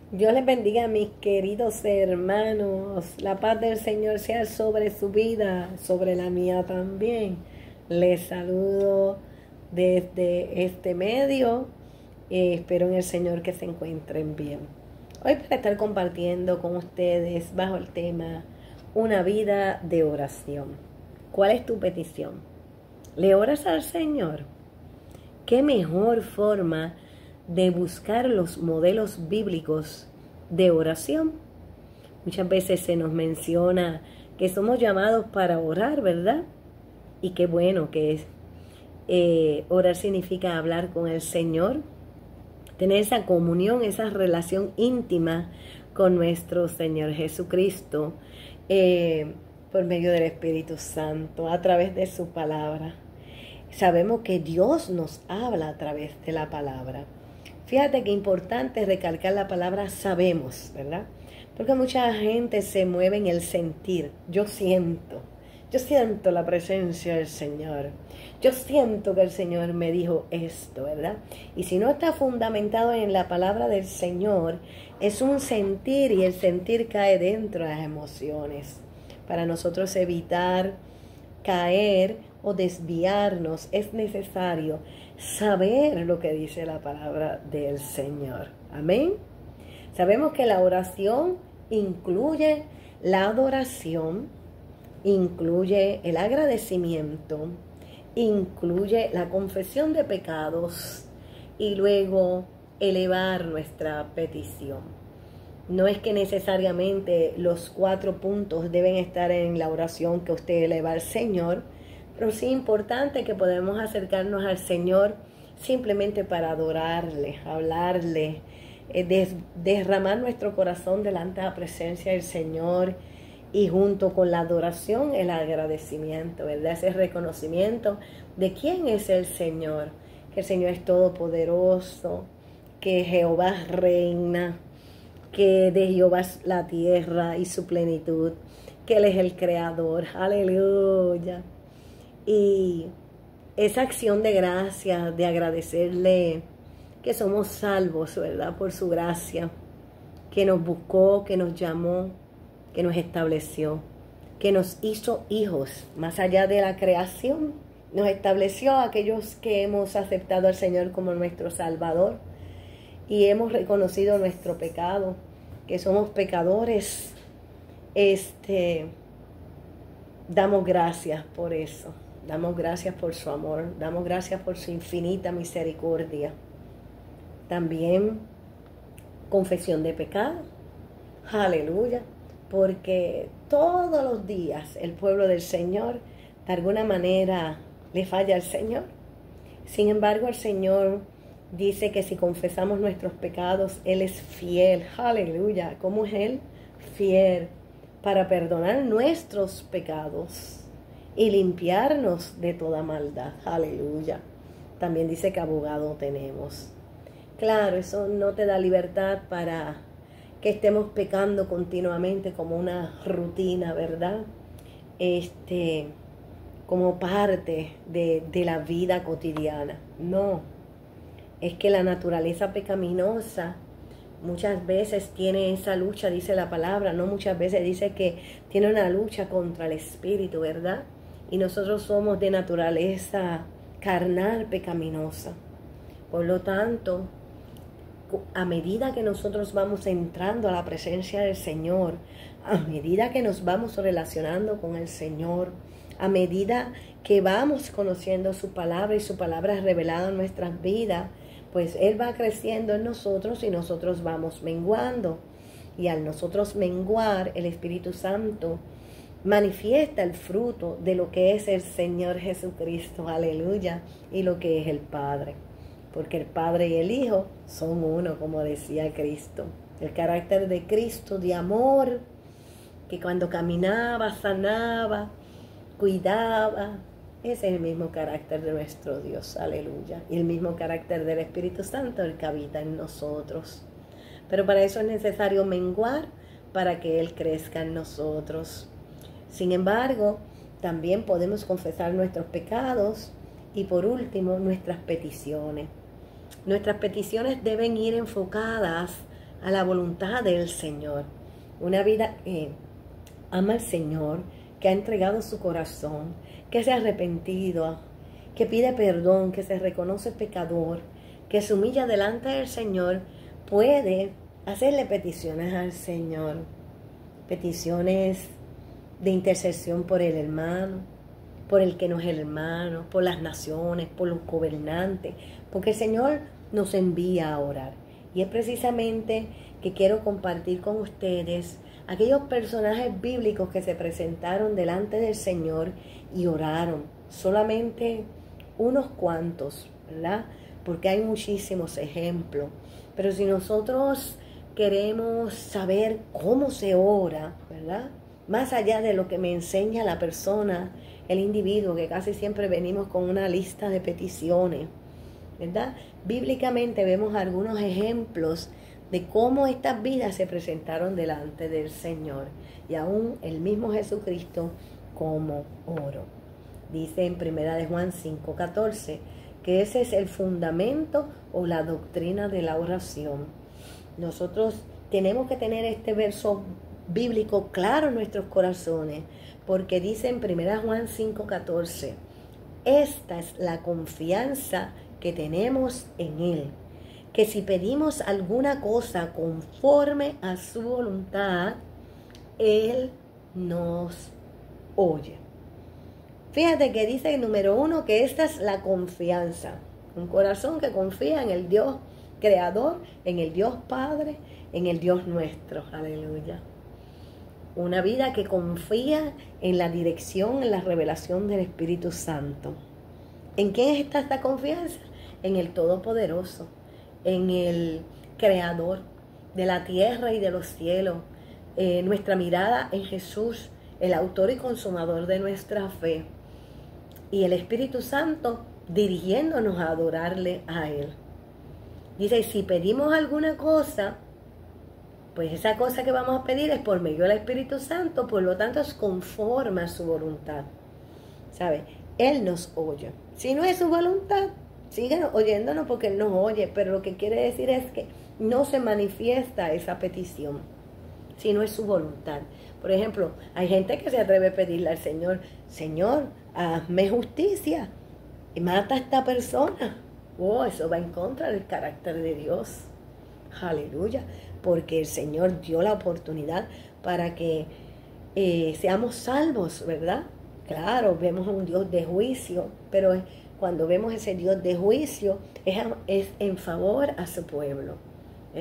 Dios les bendiga, mis queridos hermanos. La paz del Señor sea sobre su vida, sobre la mía también. Les saludo desde este medio. Espero en el Señor que se encuentren bien. Hoy para estar compartiendo con ustedes bajo el tema una vida de oración. ¿Cuál es tu petición? ¿Le oras al Señor? ¿Qué mejor forma de buscar los modelos bíblicos de oración? Muchas veces se nos menciona que somos llamados para orar, ¿verdad? Y qué bueno que es. Orar significa hablar con el Señor, tener esa comunión, esa relación íntima con nuestro Señor Jesucristo por medio del Espíritu Santo, a través de su palabra. Sabemos que Dios nos habla a través de la palabra. Fíjate que importante recalcar la palabra sabemos, ¿verdad? Porque mucha gente se mueve en el sentir. Yo siento la presencia del Señor. Yo siento que el Señor me dijo esto, ¿verdad? Y si no está fundamentado en la palabra del Señor, es un sentir y el sentir cae dentro de las emociones. Para nosotros evitar caer o desviarnos, es necesario saber lo que dice la palabra del Señor. Amén. Sabemos que la oración incluye la adoración, incluye el agradecimiento, incluye la confesión de pecados y luego elevar nuestra petición. No es que necesariamente los 4 puntos deben estar en la oración que usted eleva al Señor, pero sí es importante que podamos acercarnos al Señor simplemente para adorarle, hablarle, derramar nuestro corazón delante de la presencia del Señor y junto con la adoración el agradecimiento, ¿verdad? Ese reconocimiento de quién es el Señor, que el Señor es todopoderoso, que Jehová reina, que de Jehová es la tierra y su plenitud, que Él es el creador, aleluya. Y esa acción de gracia, de agradecerle que somos salvos, ¿verdad? Por su gracia, que nos buscó, que nos llamó, que nos estableció, que nos hizo hijos, más allá de la creación, nos estableció a aquellos que hemos aceptado al Señor como nuestro Salvador y hemos reconocido nuestro pecado, que somos pecadores. Damos gracias por eso. Damos gracias por su amor, damos gracias por su infinita misericordia. También confesión de pecado, aleluya, porque todos los días el pueblo del Señor de alguna manera le falla al Señor. Sin embargo, el Señor dice que si confesamos nuestros pecados, Él es fiel, aleluya. ¿Cómo es Él? Fiel para perdonar nuestros pecados y limpiarnos de toda maldad. Aleluya. También dice que abogado tenemos. Claro, eso no te da libertad para que estemos pecando continuamente como una rutina, ¿verdad? Como parte de la vida cotidiana. No. Es que la naturaleza pecaminosa muchas veces tiene esa lucha, dice la palabra, no muchas veces dice que tiene una lucha contra el espíritu, ¿verdad? Y nosotros somos de naturaleza carnal, pecaminosa. Por lo tanto, a medida que nosotros vamos entrando a la presencia del Señor, a medida que nos vamos relacionando con el Señor, a medida que vamos conociendo su palabra y su palabra es revelada en nuestras vidas, pues Él va creciendo en nosotros y nosotros vamos menguando. Y al nosotros menguar, el Espíritu Santo manifiesta el fruto de lo que es el Señor Jesucristo, aleluya, y lo que es el Padre. Porque el Padre y el Hijo son uno, como decía Cristo. El carácter de Cristo de amor, que cuando caminaba, sanaba, cuidaba, ese es el mismo carácter de nuestro Dios, aleluya. Y el mismo carácter del Espíritu Santo, el que habita en nosotros. Pero para eso es necesario menguar para que Él crezca en nosotros. Sin embargo, también podemos confesar nuestros pecados y por último nuestras peticiones. Nuestras peticiones deben ir enfocadas a la voluntad del Señor. Una vida que ama al Señor, que ha entregado su corazón, que se ha arrepentido, que pide perdón, que se reconoce pecador, que se humilla delante del Señor, puede hacerle peticiones al Señor. Peticiones de intercesión por el hermano, por el que no es el hermano, por las naciones, por los gobernantes, porque el Señor nos envía a orar. Y es precisamente que quiero compartir con ustedes aquellos personajes bíblicos que se presentaron delante del Señor y oraron. Solamente unos cuantos, ¿verdad? Porque hay muchísimos ejemplos. Pero si nosotros queremos saber cómo se ora, ¿verdad? Más allá de lo que me enseña la persona, el individuo, que casi siempre venimos con una lista de peticiones, ¿verdad? Bíblicamente vemos algunos ejemplos de cómo estas vidas se presentaron delante del Señor. Y aún el mismo Jesucristo como oró. Dice en 1 Juan 5:14 que ese es el fundamento o la doctrina de la oración. Nosotros tenemos que tener este verso bíblico claro en nuestros corazones, porque dice en 1 Juan 5:14, esta es la confianza que tenemos en Él, que si pedimos alguna cosa conforme a su voluntad, Él nos oye. Fíjate que dice el número 1 que esta es la confianza. Un corazón que confía en el Dios Creador, en el Dios Padre, en el Dios nuestro. Aleluya. Una vida que confía en la dirección, en la revelación del Espíritu Santo. ¿En quién está esta confianza? En el Todopoderoso, en el Creador de la tierra y de los cielos. Nuestra mirada en Jesús, el autor y consumador de nuestra fe. Y el Espíritu Santo dirigiéndonos a adorarle a Él. Dice, si pedimos alguna cosa, pues esa cosa que vamos a pedir es por medio del Espíritu Santo, por lo tanto es conforme a su voluntad. ¿Sabe? Él nos oye. Si no es su voluntad, sigan oyéndonos porque Él nos oye, pero lo que quiere decir es que no se manifiesta esa petición, si no es su voluntad. Por ejemplo, hay gente que se atreve a pedirle al Señor, Señor, hazme justicia y mata a esta persona. Oh, eso va en contra del carácter de Dios. Aleluya. Porque el Señor dio la oportunidad para que seamos salvos, ¿verdad? Claro, vemos un Dios de juicio, pero cuando vemos ese Dios de juicio es en favor a su pueblo.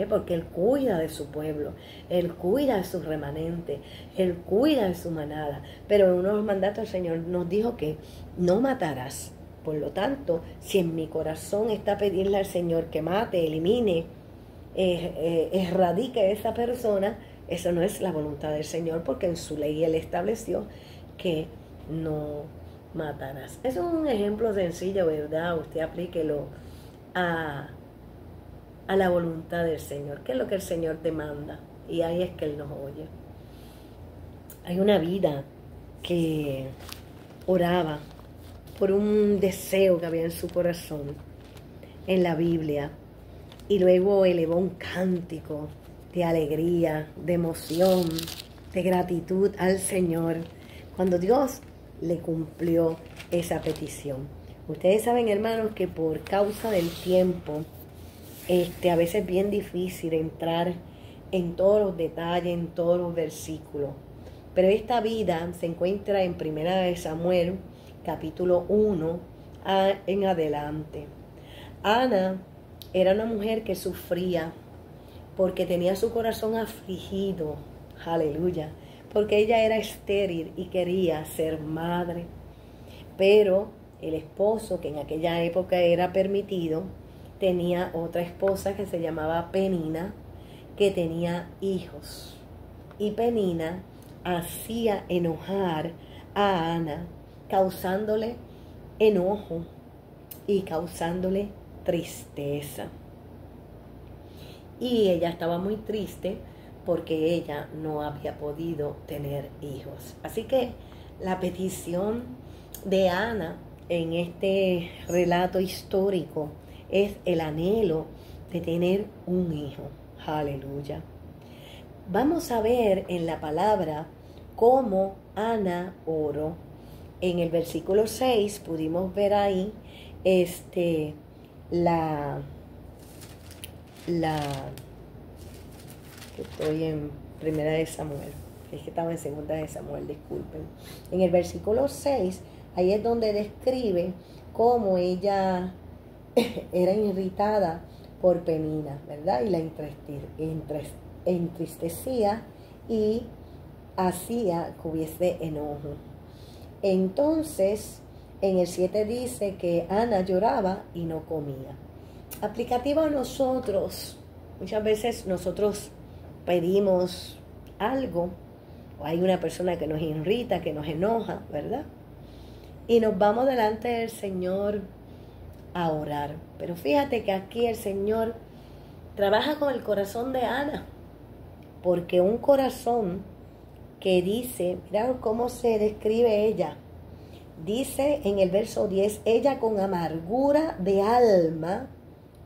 Porque Él cuida de su pueblo, Él cuida de su remanente, Él cuida de su manada. Pero en uno de los mandatos el Señor nos dijo que no matarás. Por lo tanto, si en mi corazón está pedirle al Señor que mate, elimine, erradique a esa persona, eso no es la voluntad del Señor, porque en su ley Él estableció que no matarás. Eso es un ejemplo sencillo, ¿verdad? Usted aplíquelo a la voluntad del Señor, que es lo que el Señor demanda, y ahí es que Él nos oye. Hay una vida que oraba por un deseo que había en su corazón en la Biblia, y luego elevó un cántico de alegría, de emoción, de gratitud al Señor, cuando Dios le cumplió esa petición. Ustedes saben, hermanos, que por causa del tiempo, a veces es bien difícil entrar en todos los detalles, en todos los versículos. Pero esta vida se encuentra en 1 Samuel, capítulo 1, en adelante. Ana era una mujer que sufría porque tenía su corazón afligido. Aleluya. Porque ella era estéril y quería ser madre. Pero el esposo, que en aquella época era permitido, tenía otra esposa que se llamaba Penina, que tenía hijos. Y Penina hacía enojar a Ana, causándole enojo y causándole tristeza. Y ella estaba muy triste porque ella no había podido tener hijos. Así que la petición de Ana en este relato histórico es el anhelo de tener un hijo. Aleluya. Vamos a ver en la palabra cómo Ana oró. En el versículo 6 pudimos ver ahí estoy en Primera de Samuel, es que estaba en Segunda de Samuel, disculpen. En el versículo 6, ahí es donde describe cómo ella era irritada por Penina, ¿verdad? Y la entristecía y hacía que hubiese enojo. Entonces, en el 7 dice que Ana lloraba y no comía. Aplicativo a nosotros, muchas veces nosotros pedimos algo, o hay una persona que nos irrita, que nos enoja, ¿verdad? Y nos vamos delante del Señor a orar. Pero fíjate que aquí el Señor trabaja con el corazón de Ana, porque un corazón que dice, mira cómo se describe ella, dice en el verso 10, ella con amargura de alma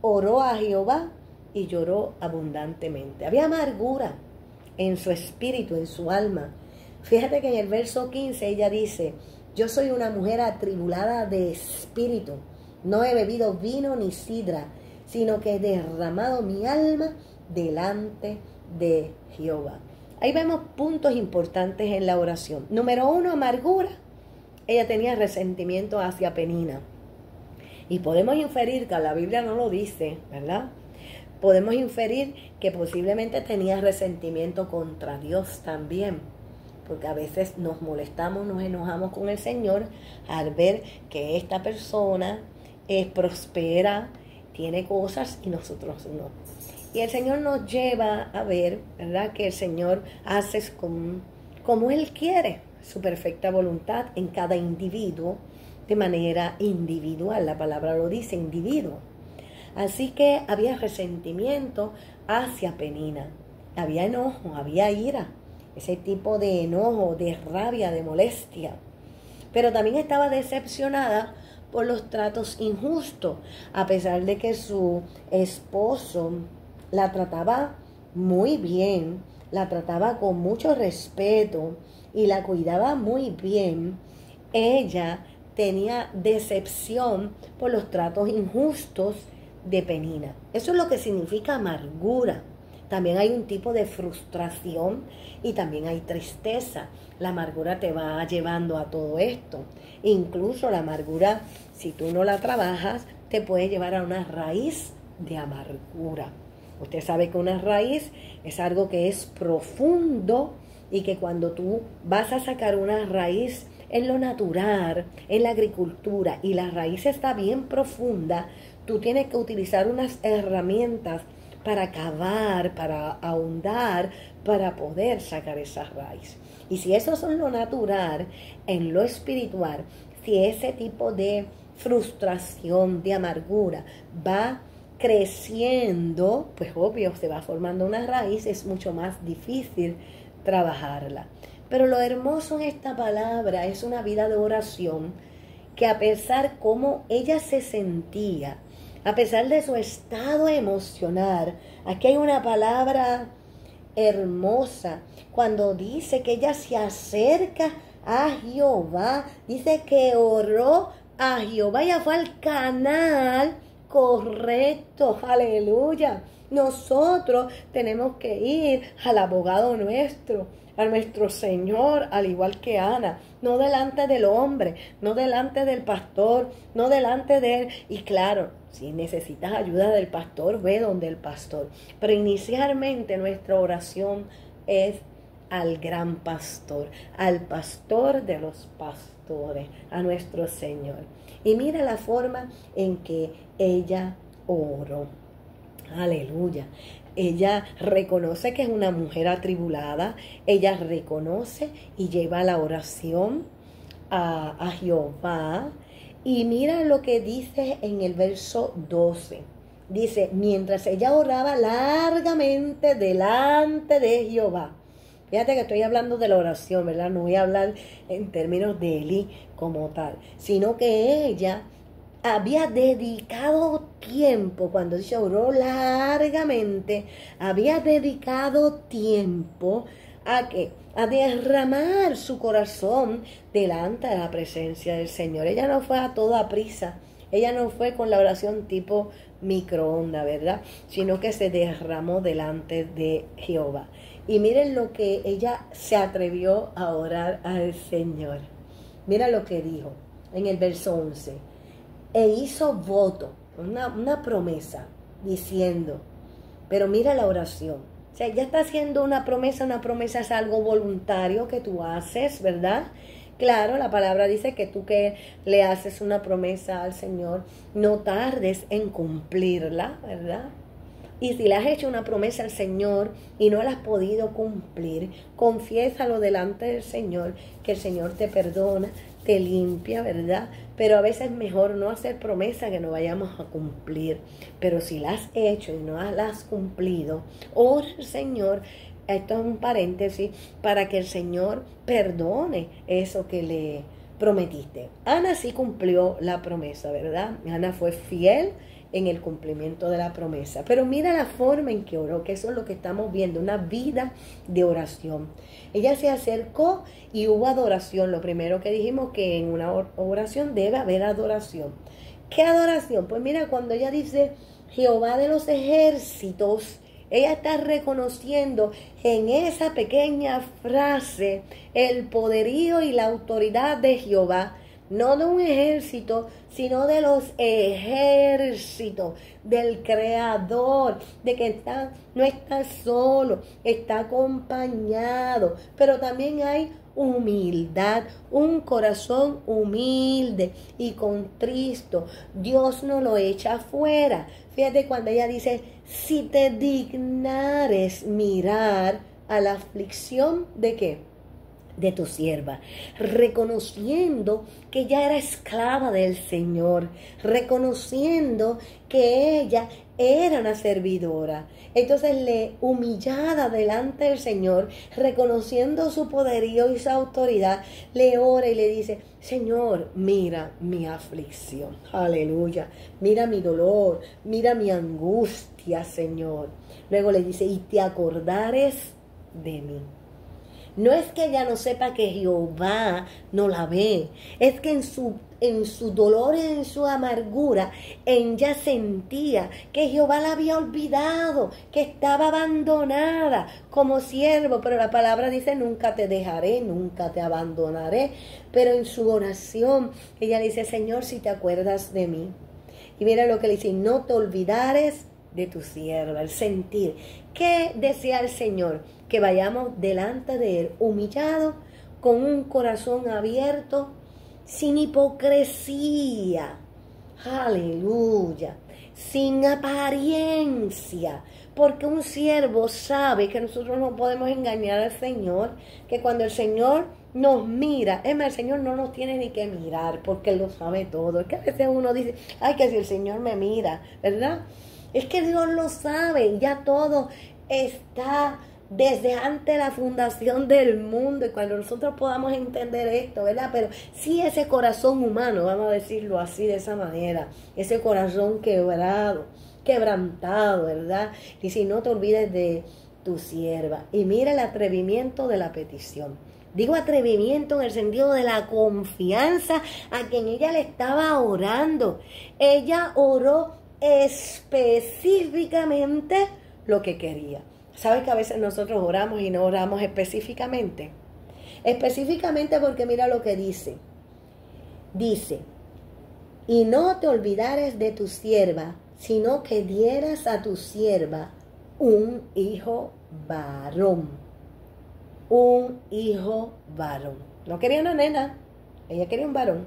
oró a Jehová y lloró abundantemente. Había amargura en su espíritu, en su alma. Fíjate que en el verso 15 ella dice, yo soy una mujer atribulada de espíritu, no he bebido vino ni sidra, sino que he derramado mi alma delante de Jehová. Ahí vemos puntos importantes en la oración. Número 1, amargura. Ella tenía resentimiento hacia Penina. Y podemos inferir, que la Biblia no lo dice, ¿verdad? Podemos inferir que posiblemente tenía resentimiento contra Dios también. Porque a veces nos molestamos, nos enojamos con el Señor al ver que esta persona prospera, tiene cosas y nosotros no. Y el Señor nos lleva a ver, ¿verdad? Que el Señor hace como Él quiere, su perfecta voluntad en cada individuo, de manera individual. La palabra lo dice, individuo. Así que había resentimiento hacia Penina. Había enojo, había ira. Ese tipo de enojo, de rabia, de molestia. Pero también estaba decepcionada por los tratos injustos, a pesar de que su esposo la trataba muy bien, la trataba con mucho respeto y la cuidaba muy bien. Ella tenía decepción por los tratos injustos de Penina. Eso es lo que significa amargura. También hay un tipo de frustración y también hay tristeza. La amargura te va llevando a todo esto. Incluso la amargura, si tú no la trabajas, te puede llevar a una raíz de amargura. Usted sabe que una raíz es algo que es profundo y que cuando tú vas a sacar una raíz en lo natural, en la agricultura, y la raíz está bien profunda, tú tienes que utilizar unas herramientas para cavar, para ahondar, para poder sacar esa raíz. Y si eso es en lo natural, en lo espiritual, si ese tipo de frustración, de amargura va creciendo, pues obvio, se va formando una raíz, es mucho más difícil trabajarla. Pero lo hermoso en esta palabra es una vida de oración que, a pesar cómo ella se sentía, a pesar de su estado emocional, aquí hay una palabra hermosa cuando dice que ella se acerca a Jehová, dice que oró a Jehová, ella fue al canal correcto, aleluya. Nosotros tenemos que ir al abogado nuestro, a nuestro Señor, al igual que Ana, no delante del hombre, no delante del pastor, no delante de él. Y claro, si necesitas ayuda del pastor, ve donde el pastor. Pero inicialmente nuestra oración es al gran pastor, al pastor de los pastores, a nuestro Señor. Y mira la forma en que ella oró. Aleluya. Ella reconoce que es una mujer atribulada. Ella reconoce y lleva la oración a Jehová. Y mira lo que dice en el verso 12. Dice, mientras ella oraba largamente delante de Jehová. Fíjate que estoy hablando de la oración, ¿verdad? No voy a hablar en términos de Elí como tal, sino que ella había dedicado tiempo, cuando dice oró largamente, había dedicado tiempo a qué, a derramar su corazón delante de la presencia del Señor. Ella no fue a toda prisa, ella no fue con la oración tipo microondas, ¿verdad? Sino que se derramó delante de Jehová. Y miren lo que ella se atrevió a orar al Señor. Mira lo que dijo en el verso 11. E hizo voto, una promesa, diciendo, pero mira la oración. O sea, ya está haciendo una promesa es algo voluntario que tú haces, ¿verdad? Claro, la palabra dice que tú que le haces una promesa al Señor, no tardes en cumplirla, ¿verdad? Y si le has hecho una promesa al Señor y no la has podido cumplir, confiésalo delante del Señor, que el Señor te perdona, te limpia, ¿verdad? Pero a veces es mejor no hacer promesa que no vayamos a cumplir. Pero si la has hecho y no la has cumplido, ora al Señor. Esto es un paréntesis para que el Señor perdone eso que le prometiste. Ana sí cumplió la promesa, ¿verdad? Ana fue fiel en el cumplimiento de la promesa. Pero mira la forma en que oró, que eso es lo que estamos viendo, una vida de oración. Ella se acercó y hubo adoración. Lo primero que dijimos que en una oración debe haber adoración. ¿Qué adoración? Pues mira, cuando ella dice Jehová de los ejércitos, ella está reconociendo en esa pequeña frase el poderío y la autoridad de Jehová, no de un ejército, sino de los ejércitos, del Creador, de que no está solo, está acompañado, pero también hay humildad, un corazón humilde y contristo. Dios no lo echa afuera. Fíjate cuando ella dice, si te dignares mirar a la aflicción de ¿qué? De tu sierva, reconociendo que ella era esclava del Señor, reconociendo que ella era una servidora. Entonces, humillada delante del Señor, reconociendo su poderío y su autoridad, le ora y le dice, Señor, mira mi aflicción, aleluya, mira mi dolor, mira mi angustia, Señor. Luego le dice, y te acordares de mí. No es que ella no sepa que Jehová no la ve, es que en su dolor y en su amargura, ella sentía que Jehová la había olvidado, que estaba abandonada como siervo, pero la palabra dice, nunca te dejaré, nunca te abandonaré. Pero en su oración, ella le dice, Señor, si te acuerdas de mí. Y mira lo que le dice, no te olvidares de tu sierva, el sentir. ¿Qué desea el Señor? Que vayamos delante de Él, humillados, con un corazón abierto, sin hipocresía, aleluya, sin apariencia, porque un siervo sabe que nosotros no podemos engañar al Señor, que cuando el Señor nos mira, es más, el Señor no nos tiene ni que mirar, porque Él lo sabe todo. Es que a veces uno dice, ay, que si el Señor me mira, ¿verdad? Es que Dios lo sabe, ya todo está desde antes de la fundación del mundo, y cuando nosotros podamos entender esto, ¿verdad? Pero sí, ese corazón humano, vamos a decirlo así, de esa manera, ese corazón quebrantado, ¿verdad? Y si no te olvides de tu sierva. Y mira el atrevimiento de la petición. Digo atrevimiento en el sentido de la confianza a quien ella le estaba orando. Ella oró específicamente lo que quería. ¿Sabes que a veces nosotros oramos y no oramos específicamente? Específicamente porque mira lo que dice. Dice, y no te olvidares de tu sierva, sino que dieras a tu sierva un hijo varón. Un hijo varón. No quería una nena, ella quería un varón.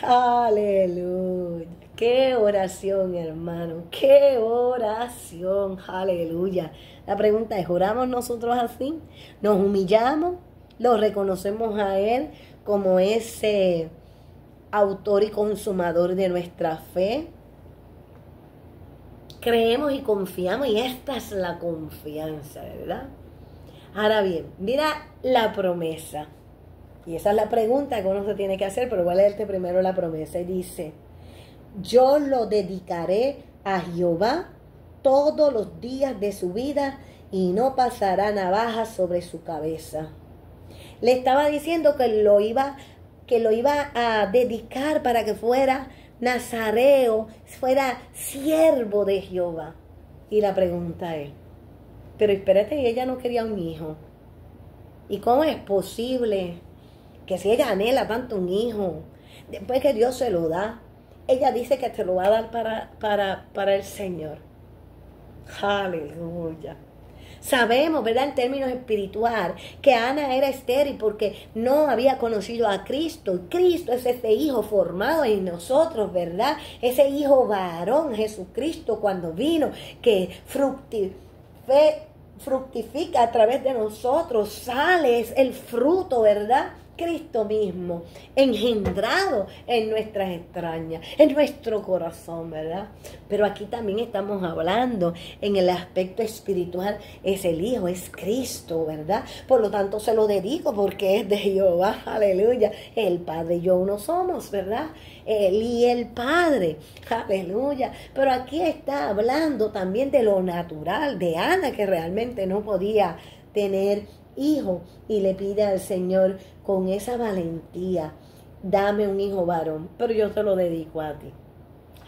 Aleluya. Qué oración, hermano. Qué oración. Aleluya. La pregunta es, ¿oramos nosotros así? ¿Nos humillamos? ¿Lo reconocemos a Él como ese autor y consumador de nuestra fe? Creemos y confiamos, y esta es la confianza, ¿verdad? Ahora bien, mira la promesa. Y esa es la pregunta que uno se tiene que hacer, pero voy a leerte primero la promesa. Y dice, yo lo dedicaré a Jehová todos los días de su vida y no pasará navaja sobre su cabeza. Le estaba diciendo que lo iba a dedicar para que fuera nazareo, fuera siervo de Jehová. Y la pregunta es, pero espérate, ella no quería un hijo. ¿Y cómo es posible que si ella anhela tanto un hijo, después que Dios se lo da, ella dice que te lo va a dar para el Señor? Aleluya. Sabemos, ¿verdad?, en términos espirituales, que Ana era estéril porque no había conocido a Cristo. Cristo es ese hijo formado en nosotros, ¿verdad? Ese hijo varón, Jesucristo, cuando vino, que fructifica a través de nosotros, sale, es el fruto, ¿verdad? Cristo mismo, engendrado en nuestras entrañas, en nuestro corazón, ¿verdad? Pero aquí también estamos hablando en el aspecto espiritual, es el Hijo, es Cristo, ¿verdad? Por lo tanto se lo dedico porque es de Jehová, aleluya. El Padre y yo uno somos, ¿verdad? Él y el Padre, aleluya. Pero aquí está hablando también de lo natural, de Ana, que realmente no podía tener hijo, y le pide al Señor con esa valentía, dame un hijo varón, pero yo te lo dedico a ti.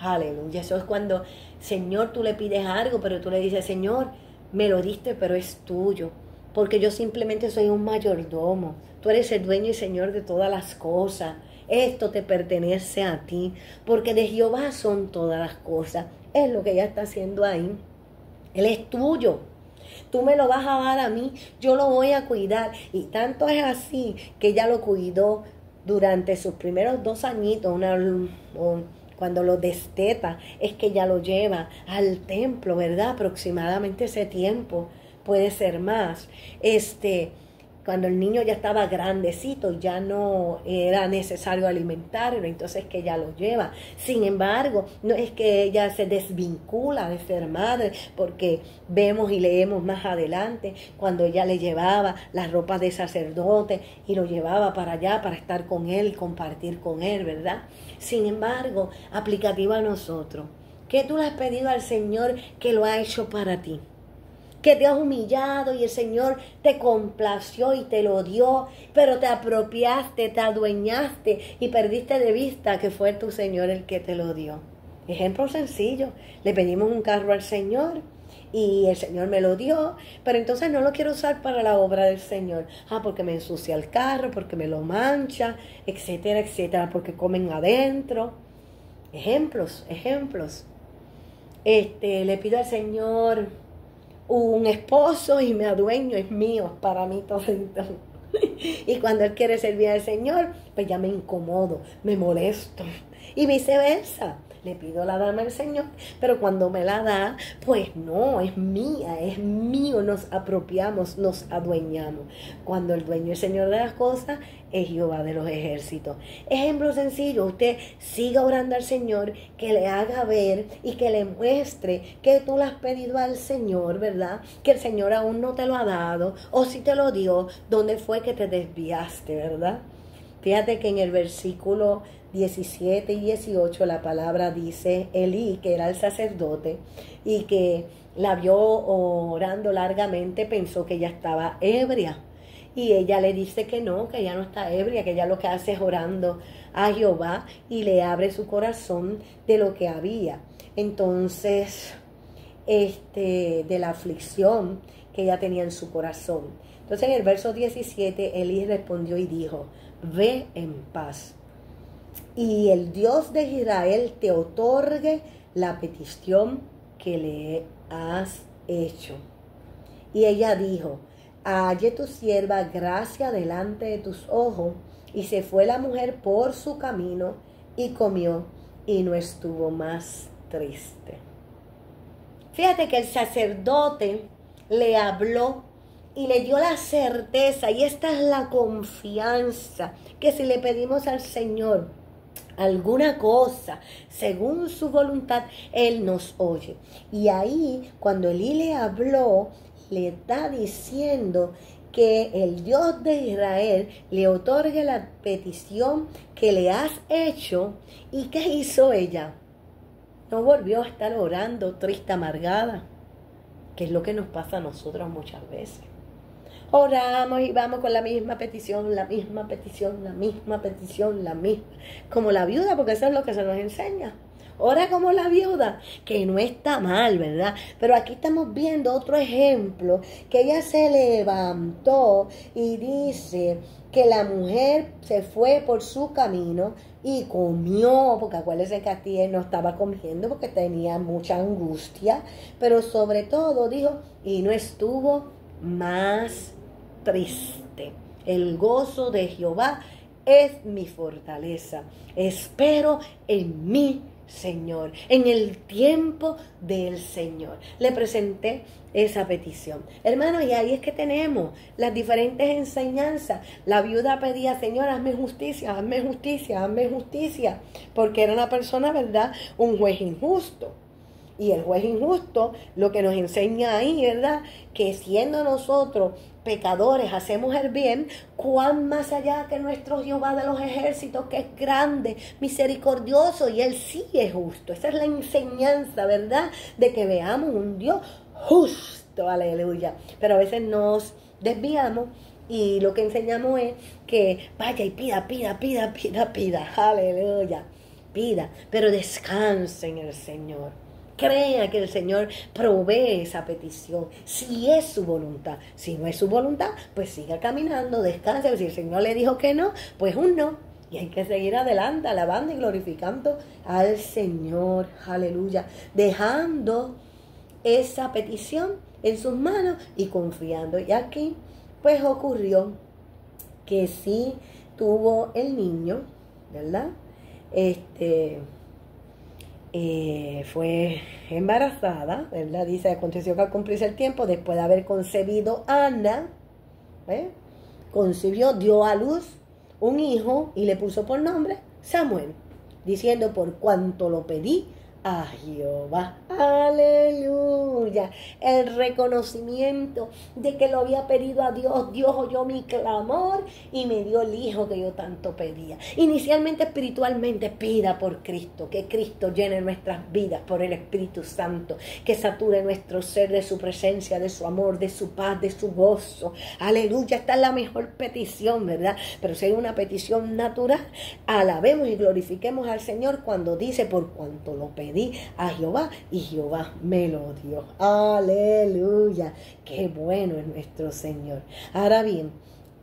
Aleluya. Eso es cuando, Señor, tú le pides algo, pero tú le dices, Señor, me lo diste, pero es tuyo, porque yo simplemente soy un mayordomo. Tú eres el dueño y Señor de todas las cosas. Esto te pertenece a ti, porque de Jehová son todas las cosas. Es lo que ella está haciendo ahí. Él es tuyo. Tú me lo vas a dar a mí, yo lo voy a cuidar. Y tanto es así que ella lo cuidó durante sus primeros 2 añitos, cuando lo desteta, es que ella lo lleva al templo, ¿verdad? Aproximadamente ese tiempo, puede ser más. Cuando el niño ya estaba grandecito, ya no era necesario alimentarlo, entonces que ella lo lleva. Sin embargo, no es que ella se desvincula de ser madre, porque vemos y leemos más adelante cuando ella le llevaba las ropas de sacerdote y lo llevaba para allá para estar con él y compartir con él, ¿verdad? Sin embargo, aplicativa a nosotros. ¿Qué tú le has pedido al Señor que lo ha hecho para ti? Que te has humillado y el Señor te complació y te lo dio, pero te apropiaste, te adueñaste y perdiste de vista que fue tu Señor el que te lo dio. Ejemplo sencillo, le pedimos un carro al Señor y el Señor me lo dio, pero entonces no lo quiero usar para la obra del Señor. Porque me ensucia el carro, porque me lo mancha, etcétera, etcétera, porque comen adentro. Ejemplos. Le pido al Señor un esposo y me adueño, es mío, para mí todo. Y cuando Él quiere servir al Señor, pues ya me incomodo, me molesto. Y viceversa. Le pido la dama al Señor, pero cuando me la da, pues no, es mía, es mío, nos apropiamos, nos adueñamos. Cuando el dueño y el Señor de las cosas es Jehová de los ejércitos. Ejemplo sencillo, usted siga orando al Señor, que le haga ver y que le muestre que tú le has pedido al Señor, ¿verdad? Que el Señor aún no te lo ha dado, o si te lo dio, ¿dónde fue que te desviaste, verdad? Fíjate que en el versículo 17 y 18 la palabra dice, Elí, que era el sacerdote, y que la vio orando largamente, pensó que ella estaba ebria. Y ella le dice que no, que ella no está ebria, que ella lo que hace es orando a Jehová y le abre su corazón de lo que había. Entonces, de la aflicción que ella tenía en su corazón. Entonces en el verso 17, Elí respondió y dijo, ve en paz. Y el Dios de Israel te otorgue la petición que le has hecho. Y ella dijo, halle tu sierva gracia delante de tus ojos. Y se fue la mujer por su camino y comió y no estuvo más triste. Fíjate que el sacerdote le habló y le dio la certeza, y esta es la confianza, que si le pedimos al Señor alguna cosa según su voluntad, Él nos oye. Y ahí, cuando Elí le habló, le está diciendo que el Dios de Israel le otorgue la petición que le has hecho. ¿Y qué hizo ella? No volvió a estar orando triste, amargada, que es lo que nos pasa a nosotros muchas veces. Oramos y vamos con la misma petición, la misma petición, la misma petición, la misma. Como la viuda, porque eso es lo que se nos enseña. Ora como la viuda, que no está mal, ¿verdad? Pero aquí estamos viendo otro ejemplo, que ella se levantó y dice que la mujer se fue por su camino y comió, porque acuérdense que aquí él no estaba comiendo porque tenía mucha angustia, pero sobre todo dijo, y no estuvo más triste. El gozo de Jehová es mi fortaleza. Espero en mí, Señor, en el tiempo del Señor. Le presenté esa petición. Hermanos, y ahí es que tenemos las diferentes enseñanzas. La viuda pedía, Señor, hazme justicia, hazme justicia, hazme justicia, porque era una persona, ¿verdad? Un juez injusto. Y el juez injusto lo que nos enseña ahí, ¿verdad? Que siendo nosotros pecadores hacemos el bien, cuán más allá que nuestro Jehová de los ejércitos, que es grande, misericordioso, y Él sí es justo. Esa es la enseñanza, ¿verdad? De que veamos un Dios justo, aleluya. Pero a veces nos desviamos y lo que enseñamos es que vaya y pida, aleluya. Pida, pero descanse en el Señor. Crea que el Señor provee esa petición, si es su voluntad. Si no es su voluntad, pues siga caminando, descanse. Si el Señor le dijo que no, pues un no. Y hay que seguir adelante, alabando y glorificando al Señor, aleluya. Dejando esa petición en sus manos y confiando. Y aquí, pues ocurrió que sí tuvo el niño, ¿verdad? Fue embarazada, ¿verdad? Dice, aconteció que al cumplirse el tiempo, después de haber concebido Ana, concibió, dio a luz un hijo y le puso por nombre Samuel, diciendo, por cuanto lo pedí a Jehová. Aleluya. El reconocimiento de que lo había pedido a Dios. Dios oyó mi clamor y me dio el hijo que yo tanto pedía. Inicialmente, espiritualmente, pida por Cristo, que Cristo llene nuestras vidas por el Espíritu Santo, que sature nuestro ser de su presencia, de su amor, de su paz, de su gozo. Aleluya. Esta es la mejor petición, ¿verdad? Pero si hay una petición natural, alabemos y glorifiquemos al Señor cuando dice, por cuanto lo pedí a Jehová y Jehová me lo dio. Aleluya. Qué bueno es nuestro Señor. Ahora bien,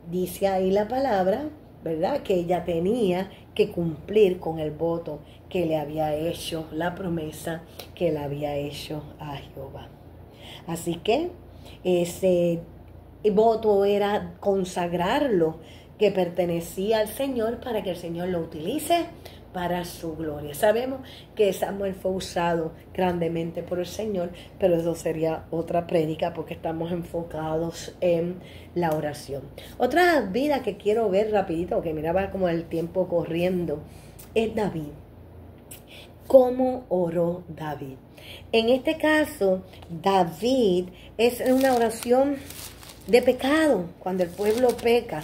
dice ahí la palabra, ¿verdad? Que ella tenía que cumplir con el voto que le había hecho, la promesa que le había hecho a Jehová. Así que ese voto era consagrarlo, que pertenecía al Señor, para que el Señor lo utilice para su gloria. Sabemos que Samuel fue usado grandemente por el Señor, pero eso sería otra prédica porque estamos enfocados en la oración. Otra vida que quiero ver rapidito, porque miraba como el tiempo corriendo, es David. ¿Cómo oró David? En este caso, David es una oración de pecado, cuando el pueblo peca,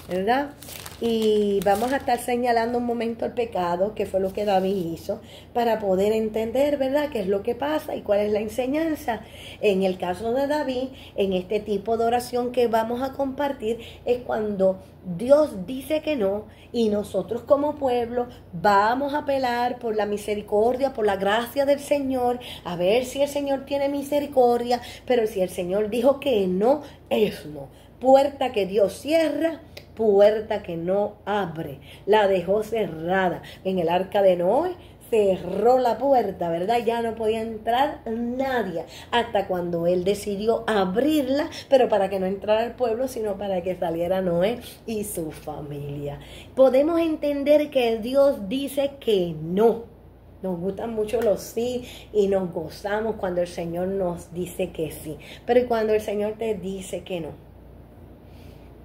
¿verdad? Y vamos a estar señalando un momento el pecado, que fue lo que David hizo, para poder entender, ¿verdad?, qué es lo que pasa y cuál es la enseñanza. En el caso de David, en este tipo de oración que vamos a compartir, es cuando Dios dice que no y nosotros como pueblo vamos a apelar por la misericordia, por la gracia del Señor, a ver si el Señor tiene misericordia, pero si el Señor dijo que no, es no. Puerta que Dios cierra, puerta que no abre. La dejó cerrada. En el arca de Noé cerró la puerta, ¿verdad? Ya no podía entrar nadie, hasta cuando él decidió abrirla, pero para que no entrara el pueblo, sino para que saliera Noé y su familia. Podemos entender que Dios dice que no. Nos gustan mucho los sí y nos gozamos cuando el Señor nos dice que sí. Pero cuando el Señor te dice que no,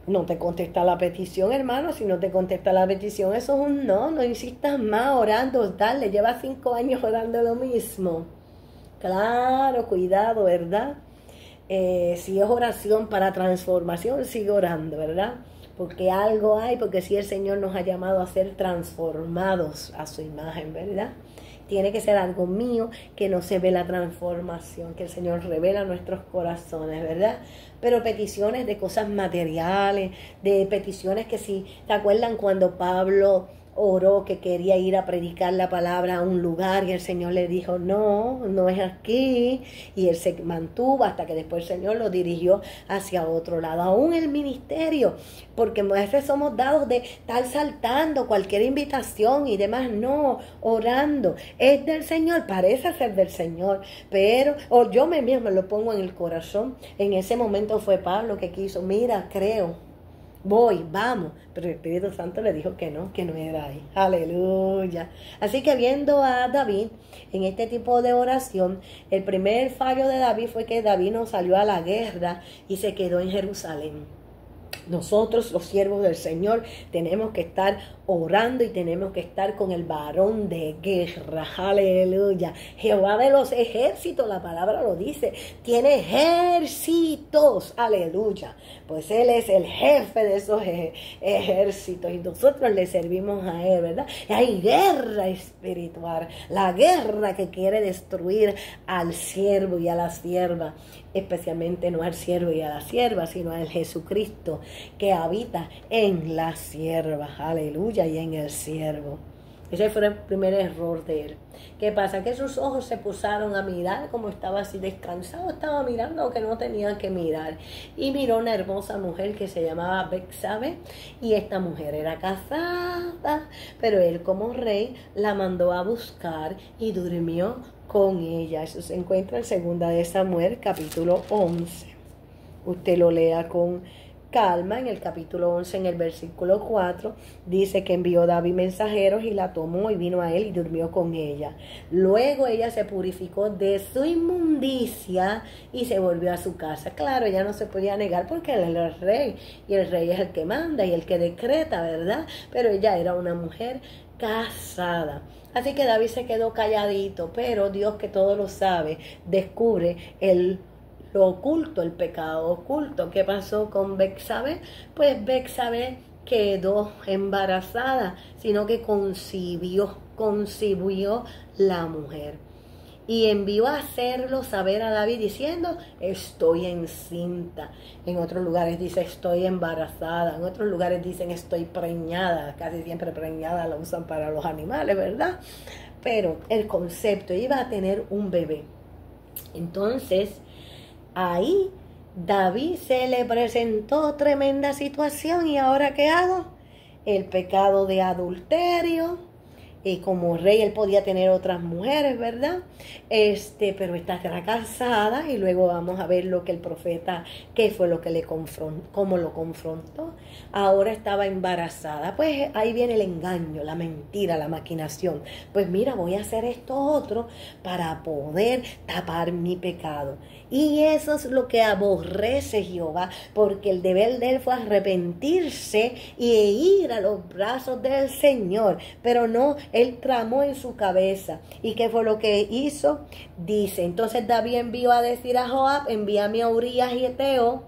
no te contesta la petición, hermano. Si no te contesta la petición, eso es un no. No insistas más orando, dale. Llevas 5 años orando lo mismo. Claro, cuidado, ¿verdad? si es oración para transformación, sigue orando, ¿verdad? Porque algo hay, porque si el Señor nos ha llamado a ser transformados a su imagen, ¿verdad? Tiene que ser algo mío, que no se ve la transformación, que el Señor revela nuestros corazones, ¿verdad? Pero peticiones de cosas materiales, de peticiones que si, ¿te acuerdan cuando Pablo oró que quería ir a predicar la palabra a un lugar y el Señor le dijo, no, no es aquí, y él se mantuvo hasta que después el Señor lo dirigió hacia otro lado? Aún el ministerio, porque a veces somos dados de estar saltando cualquier invitación y demás, no, orando, es del Señor, parece ser del Señor, pero o yo mismo me lo pongo en el corazón. En ese momento fue Pablo que quiso, mira, creo, voy, vamos. Pero el Espíritu Santo le dijo que no era ahí. Aleluya. Así que viendo a David en este tipo de oración, el primer fallo de David fue que David no salió a la guerra y se quedó en Jerusalén. Nosotros, los siervos del Señor, tenemos que estar orando y tenemos que estar con el varón de guerra. Aleluya. Jehová de los ejércitos, la palabra lo dice, tiene ejércitos. Aleluya. Pues Él es el jefe de esos ejércitos y nosotros le servimos a Él, ¿verdad? Y hay guerra espiritual, la guerra que quiere destruir al siervo y a la sierva, especialmente no al siervo y a la sierva, sino al Jesucristo que habita en la sierva, aleluya, y en el siervo. Ese fue el primer error de él. ¿Qué pasa? Que sus ojos se pusieron a mirar, como estaba así descansado, estaba mirando aunque no tenía que mirar. Y miró una hermosa mujer que se llamaba Bexabe, y esta mujer era casada, pero él como rey la mandó a buscar y durmió con ella. Eso se encuentra en 2 de Samuel, capítulo 11. Usted lo lea con calma. En el capítulo 11, en el versículo 4, dice que envió David mensajeros y la tomó y vino a él y durmió con ella. Luego ella se purificó de su inmundicia y se volvió a su casa. Claro, ella no se podía negar porque él era el rey y el rey es el que manda y el que decreta, ¿verdad? Pero ella era una mujer casada. Así que David se quedó calladito, pero Dios, que todo lo sabe, descubre lo oculto, el pecado oculto. ¿Qué pasó con Bexabe? Pues Bexabe quedó embarazada, sino que concibió la mujer. Y envió a hacerlo saber a David diciendo, estoy encinta. En otros lugares dice, estoy embarazada. En otros lugares dicen, estoy preñada. Casi siempre preñada la usan para los animales, ¿verdad? Pero el concepto, iba a tener un bebé. Entonces, ahí David se le presentó tremenda situación. ¿Y ahora qué hago? El pecado de adulterio. Y como rey él podía tener otras mujeres, ¿verdad? Pero esta era casada. Y luego vamos a ver lo que el profeta, qué fue lo que le confrontó, cómo lo confrontó. Ahora estaba embarazada. Pues ahí viene el engaño, la mentira, la maquinación. Pues mira, voy a hacer esto otro para poder tapar mi pecado. Y eso es lo que aborrece Jehová, porque el deber de él fue arrepentirse y ir a los brazos del Señor. Pero no, él tramó en su cabeza. ¿Y qué fue lo que hizo? Dice, entonces David envió a decir a Joab, envíame a Urías y Eteo.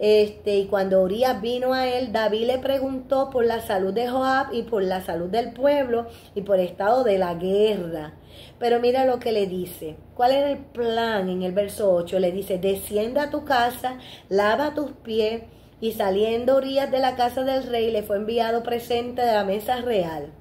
Y cuando Urías vino a él, David le preguntó por la salud de Joab y por la salud del pueblo y por el estado de la guerra. Pero mira lo que le dice. ¿Cuál era el plan? En el verso 8 le dice, descienda a tu casa, lava tus pies. Y saliendo Urías de la casa del rey, le fue enviado presente de la mesa real.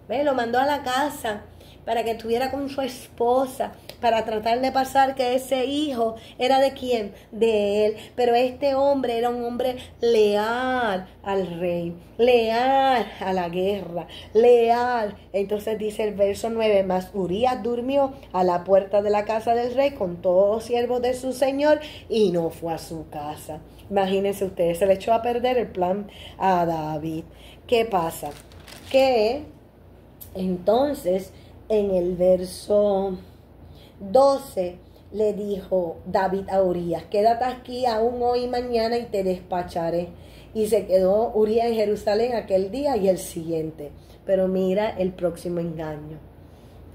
¿Ve? Lo mandó a la casa para que estuviera con su esposa, para tratar de pasar que ese hijo era de quién, de él. Pero este hombre era un hombre leal al rey, leal a la guerra, leal. Entonces dice el verso 9, mas Urías durmió a la puerta de la casa del rey con todos los siervos de su señor y no fue a su casa. Imagínense ustedes, se le echó a perder el plan a David. ¿Qué pasa? Que entonces en el verso 12 le dijo David a Urías, quédate aquí aún hoy y mañana y te despacharé. Y se quedó Urías en Jerusalén aquel día y el siguiente. Pero mira el próximo engaño.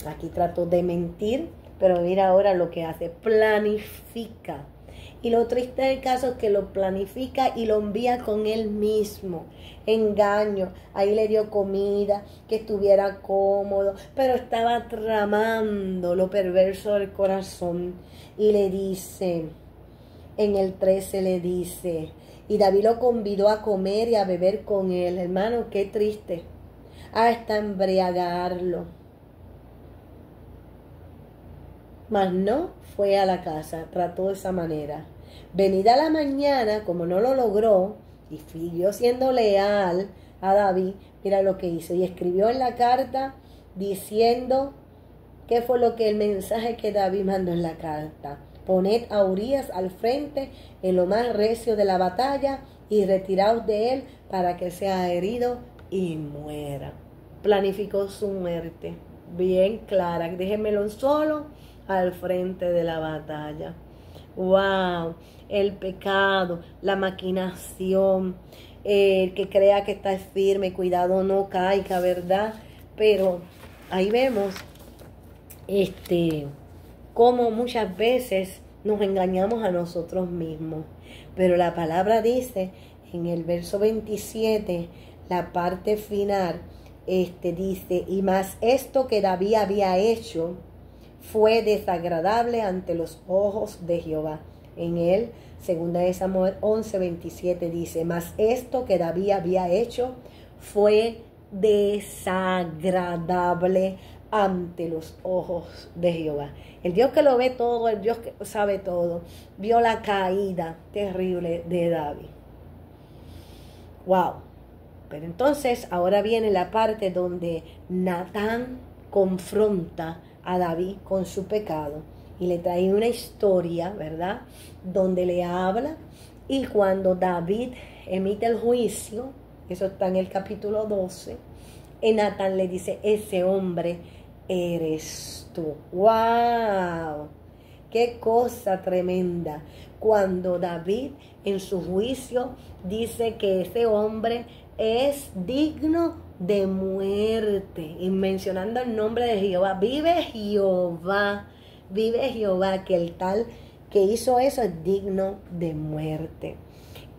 Aquí trató de mentir, pero mira ahora lo que hace, planifica. Y lo triste del caso es que lo planifica y lo envía con él mismo. Engaño. Ahí le dio comida, que estuviera cómodo, pero estaba tramando lo perverso del corazón. Y le dice, en el 13 le dice, y David lo convidó a comer y a beber con él. Hermano, qué triste. Hasta embriagarlo. Mas no fue a la casa, trató de esa manera. Venida la mañana, como no lo logró, y siguió siendo leal a David, mira lo que hizo. Y escribió en la carta diciendo, ¿qué fue lo que el mensaje que David mandó en la carta? Poned a Urías al frente en lo más recio de la batalla y retiraos de él para que sea herido y muera. Planificó su muerte, bien clara. Déjenmelo solo al frente de la batalla. Wow, el pecado, la maquinación, el que crea que está firme, cuidado no caiga, ¿verdad? Pero ahí vemos cómo muchas veces nos engañamos a nosotros mismos. Pero la palabra dice en el verso 27, la parte final, dice, y más esto que David había hecho fue desagradable ante los ojos de Jehová. En él, segunda de Samuel 11:27 dice, mas esto que David había hecho fue desagradable ante los ojos de Jehová. El Dios que lo ve todo, el Dios que sabe todo, vio la caída terrible de David. Wow. Pero entonces ahora viene la parte donde Natán confronta a David con su pecado y le trae una historia, ¿verdad? Donde le habla, y cuando David emite el juicio, eso está en el capítulo 12, Natán le dice, ese hombre eres tú. ¡Wow! ¡Qué cosa tremenda! Cuando David en su juicio dice que ese hombre es digno de muerte, y mencionando el nombre de Jehová, vive Jehová, que el tal que hizo eso es digno de muerte.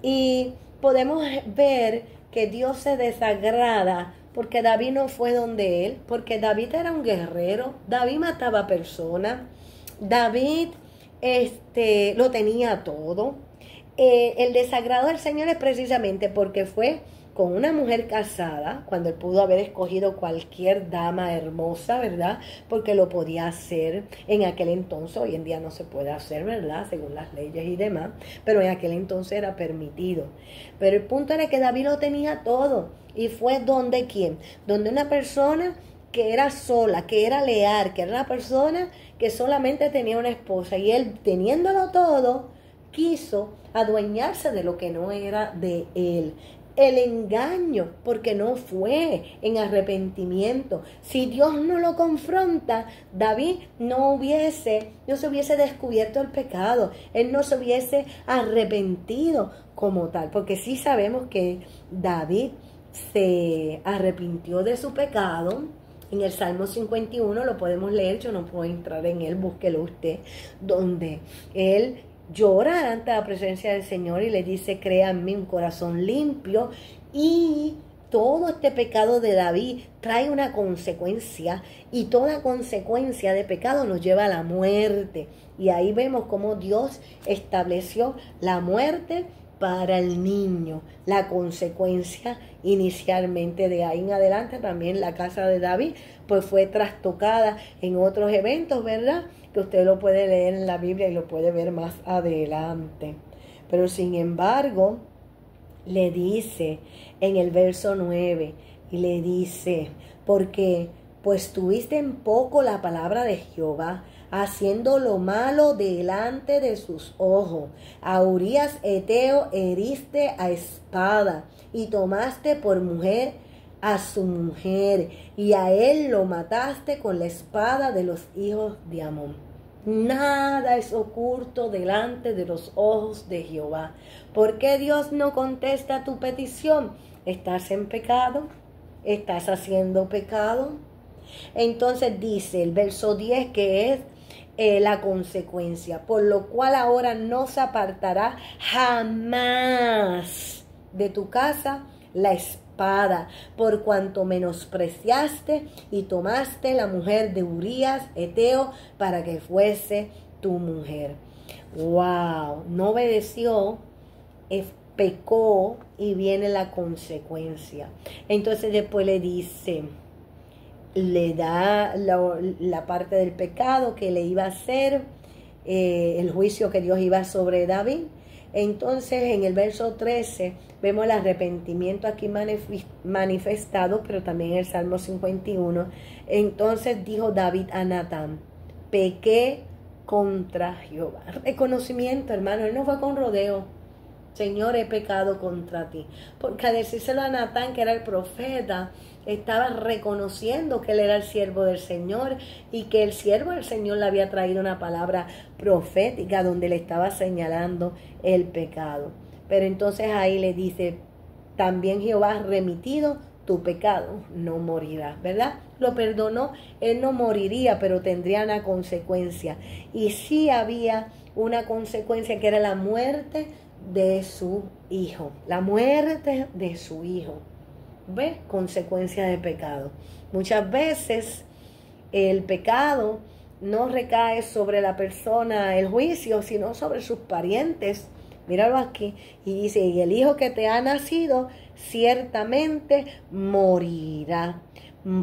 Y podemos ver que Dios se desagrada porque David no fue donde él, porque David era un guerrero, David mataba personas, David lo tenía todo. El desagrado del Señor es precisamente porque fue con una mujer casada, cuando él pudo haber escogido cualquier dama hermosa, ¿verdad? Porque lo podía hacer en aquel entonces. Hoy en día no se puede hacer, ¿verdad? Según las leyes y demás, pero en aquel entonces era permitido. Pero el punto era que David lo tenía todo. Y fue donde ¿quién? Donde una persona que era sola, que era leal, que era una persona que solamente tenía una esposa, y él, teniéndolo todo, quiso adueñarse de lo que no era de él. El engaño, porque no fue en arrepentimiento. Si Dios no lo confronta, David no se hubiese descubierto el pecado. Él no se hubiese arrepentido como tal. Porque sí sabemos que David se arrepintió de su pecado. En el Salmo 51 lo podemos leer, yo no puedo entrar en él, búsquelo usted, donde él llora ante la presencia del Señor y le dice, crea en mí un corazón limpio. Y todo este pecado de David trae una consecuencia, y toda consecuencia de pecado nos lleva a la muerte. Y ahí vemos cómo Dios estableció la muerte para el niño, la consecuencia inicialmente. De ahí en adelante también la casa de David pues fue trastocada en otros eventos, ¿verdad? Que usted lo puede leer en la Biblia y lo puede ver más adelante. Pero sin embargo, le dice en el verso 9, y le dice, porque pues tuviste en poco la palabra de Jehová, haciendo lo malo delante de sus ojos. A Urías Eteo heriste a espada, y tomaste por mujer a su mujer, y a él lo mataste con la espada de los hijos de Amón. Nada es oculto delante de los ojos de Jehová. ¿Por qué Dios no contesta tu petición? ¿Estás en pecado? ¿Estás haciendo pecado? Entonces dice el verso 10 que es la consecuencia, por lo cual ahora no se apartará jamás de tu casa la espada, por cuanto menospreciaste y tomaste la mujer de Urías, Eteo, para que fuese tu mujer. Wow, no obedeció, pecó y viene la consecuencia. Entonces después le dice, le da la parte del pecado que le iba a hacer, el juicio que Dios iba sobre David. Entonces en el verso 13 vemos el arrepentimiento aquí manifestado, pero también en el Salmo 51. Entonces dijo David a Natán, pequé contra Jehová. Reconocimiento, hermano, él no fue con rodeo. Señor, he pecado contra ti. Porque al decírselo a Natán, que era el profeta, estaba reconociendo que él era el siervo del Señor y que el siervo del Señor le había traído una palabra profética donde le estaba señalando el pecado. Pero entonces ahí le dice, también Jehová ha remitido tu pecado, no morirás, ¿verdad? Lo perdonó, él no moriría, pero tendría una consecuencia. Y sí había una consecuencia que era la muerte de su hijo, la muerte de su hijo. ¿Ves? Consecuencia de pecado. Muchas veces el pecado no recae sobre la persona, el juicio, sino sobre sus parientes. Míralo aquí. Y dice, y el hijo que te ha nacido ciertamente morirá,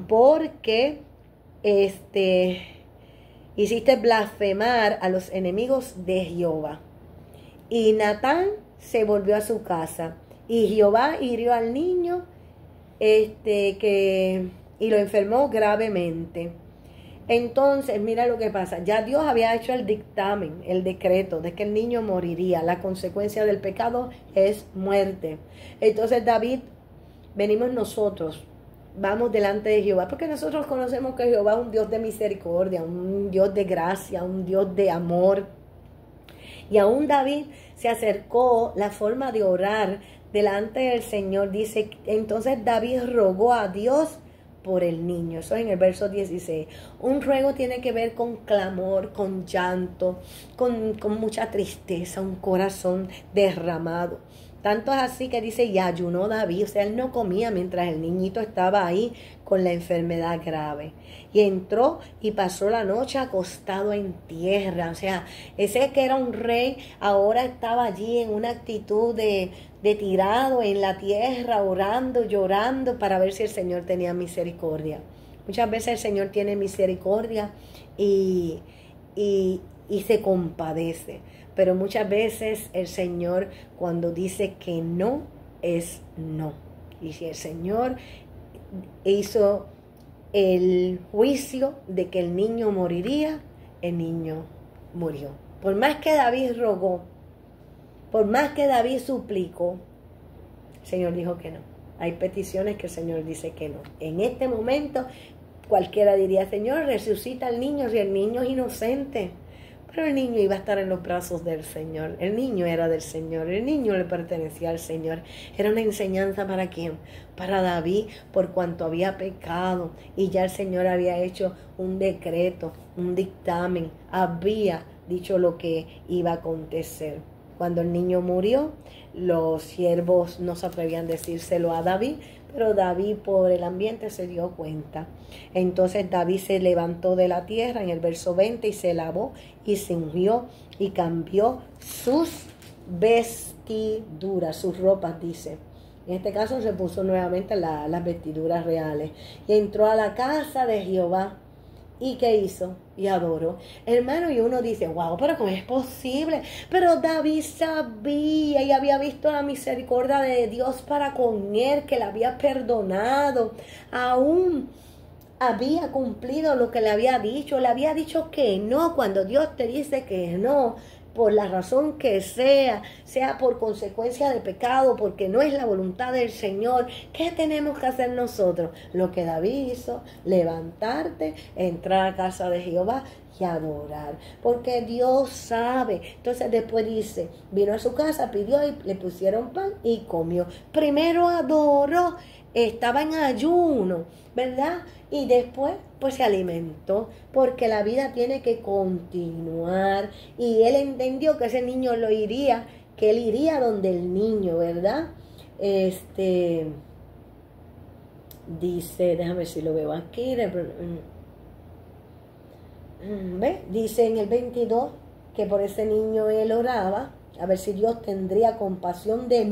porque hiciste blasfemar a los enemigos de Jehová. Y Natán se volvió a su casa, y Jehová hirió al niño y lo enfermó gravemente. Entonces, mira lo que pasa. Ya Dios había hecho el dictamen, el decreto de que el niño moriría. La consecuencia del pecado es muerte. Entonces David, venimos nosotros, vamos delante de Jehová, porque nosotros conocemos que Jehová es un Dios de misericordia, un Dios de gracia, un Dios de amor. Y aún David se acercó, la forma de orar delante del Señor, dice, entonces David rogó a Dios por el niño. Eso es en el verso 16. Un ruego tiene que ver con clamor, con llanto, con mucha tristeza, un corazón derramado. Tanto es así que dice, y ayunó David, o sea, él no comía mientras el niñito estaba ahí con la enfermedad grave. Y entró y pasó la noche acostado en tierra. O sea, ese que era un rey, ahora estaba allí en una actitud de tirado en la tierra, orando, llorando, para ver si el Señor tenía misericordia. Muchas veces el Señor tiene misericordia y se compadece. Pero muchas veces el Señor, cuando dice que no, es no. Y si el Señor hizo el juicio de que el niño moriría, el niño murió. Por más que David rogó, por más que David suplicó, el Señor dijo que no. Hay peticiones que el Señor dice que no. En este momento, cualquiera diría, Señor, resucita al niño si el niño es inocente. Pero el niño iba a estar en los brazos del Señor. El niño era del Señor. El niño le pertenecía al Señor. Era una enseñanza ¿para quién? Para David, por cuanto había pecado. Y ya el Señor había hecho un decreto, un dictamen. Había dicho lo que iba a acontecer. Cuando el niño murió, los siervos no se atrevían a decírselo a David, pero David por el ambiente se dio cuenta. Entonces David se levantó de la tierra en el verso 20 y se lavó y se ungió y cambió sus vestiduras, sus ropas, dice. En este caso se puso nuevamente las vestiduras reales y entró a la casa de Jehová. ¿Y qué hizo? Y adoró. Hermano, y uno dice, wow, pero ¿cómo es posible? Pero David sabía y había visto la misericordia de Dios para con él, que le había perdonado. Aún había cumplido lo que le había dicho que no. Cuando Dios te dice que no, por la razón que sea por consecuencia de pecado, porque no es la voluntad del Señor, ¿qué tenemos que hacer nosotros? Lo que David hizo, levantarte, entrar a casa de Jehová y adorar, porque Dios sabe. Entonces después dice, vino a su casa, pidió y le pusieron pan y comió. Primero adoró, estaba en ayuno, ¿verdad? Y después pues se alimentó, porque la vida tiene que continuar. Y él entendió que ese niño lo iría, que él iría donde el niño, ¿verdad? Dice, déjame ver si lo veo aquí, ¿ve? Dice en el 22 que por ese niño él oraba, a ver si Dios tendría compasión de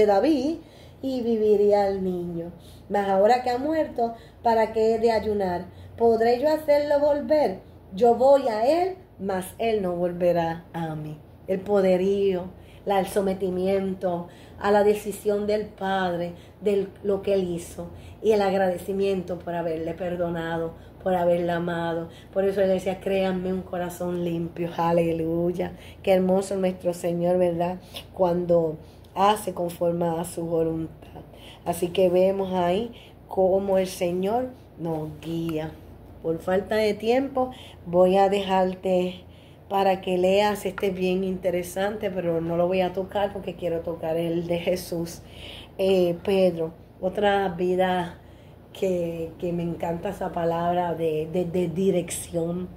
David, y viviría el niño. Mas ahora que ha muerto, ¿para qué he de ayunar? ¿Podré yo hacerlo volver? Yo voy a él, mas él no volverá a mí. El poderío, el sometimiento a la decisión del Padre, de lo que él hizo, y el agradecimiento por haberle perdonado, por haberla amado. Por eso él decía, créanme un corazón limpio. Aleluya. Qué hermoso nuestro Señor, ¿verdad? Cuando hace conforme a su voluntad. Así que vemos ahí cómo el Señor nos guía. Por falta de tiempo voy a dejarte para que leas, este es bien interesante, pero no lo voy a tocar porque quiero tocar el de Jesús. Pedro, otra vida que me encanta esa palabra de dirección,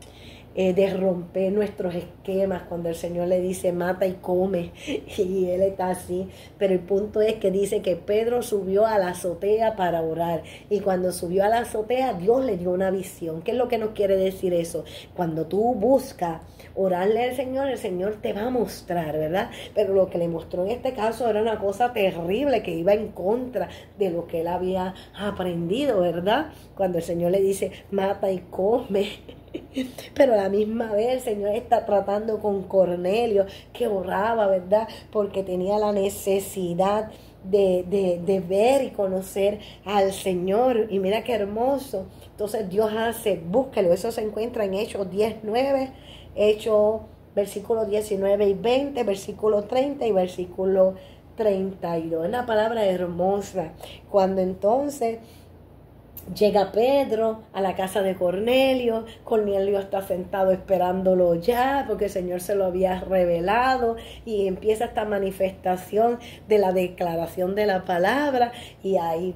de romper nuestros esquemas, cuando el Señor le dice mata y come, y él está así. Pero el punto es que dice que Pedro subió a la azotea para orar, y cuando subió a la azotea Dios le dio una visión. ¿Qué es lo que nos quiere decir eso? Cuando tú buscas orarle al Señor, el Señor te va a mostrar, ¿verdad? Pero lo que le mostró en este caso era una cosa terrible que iba en contra de lo que él había aprendido, ¿verdad? Cuando el Señor le dice mata y come. Pero a la misma vez el Señor está tratando con Cornelio, que oraba, ¿verdad? Porque tenía la necesidad de ver y conocer al Señor. Y mira qué hermoso. Entonces Dios hace, búsquelo, eso se encuentra en Hechos 19, Hechos versículos 19 y 20, versículo 30 y versículo 32. Es una palabra hermosa. Cuando entonces llega Pedro a la casa de Cornelio, Cornelio está sentado esperándolo ya, porque el Señor se lo había revelado, y empieza esta manifestación de la declaración de la palabra, y ahí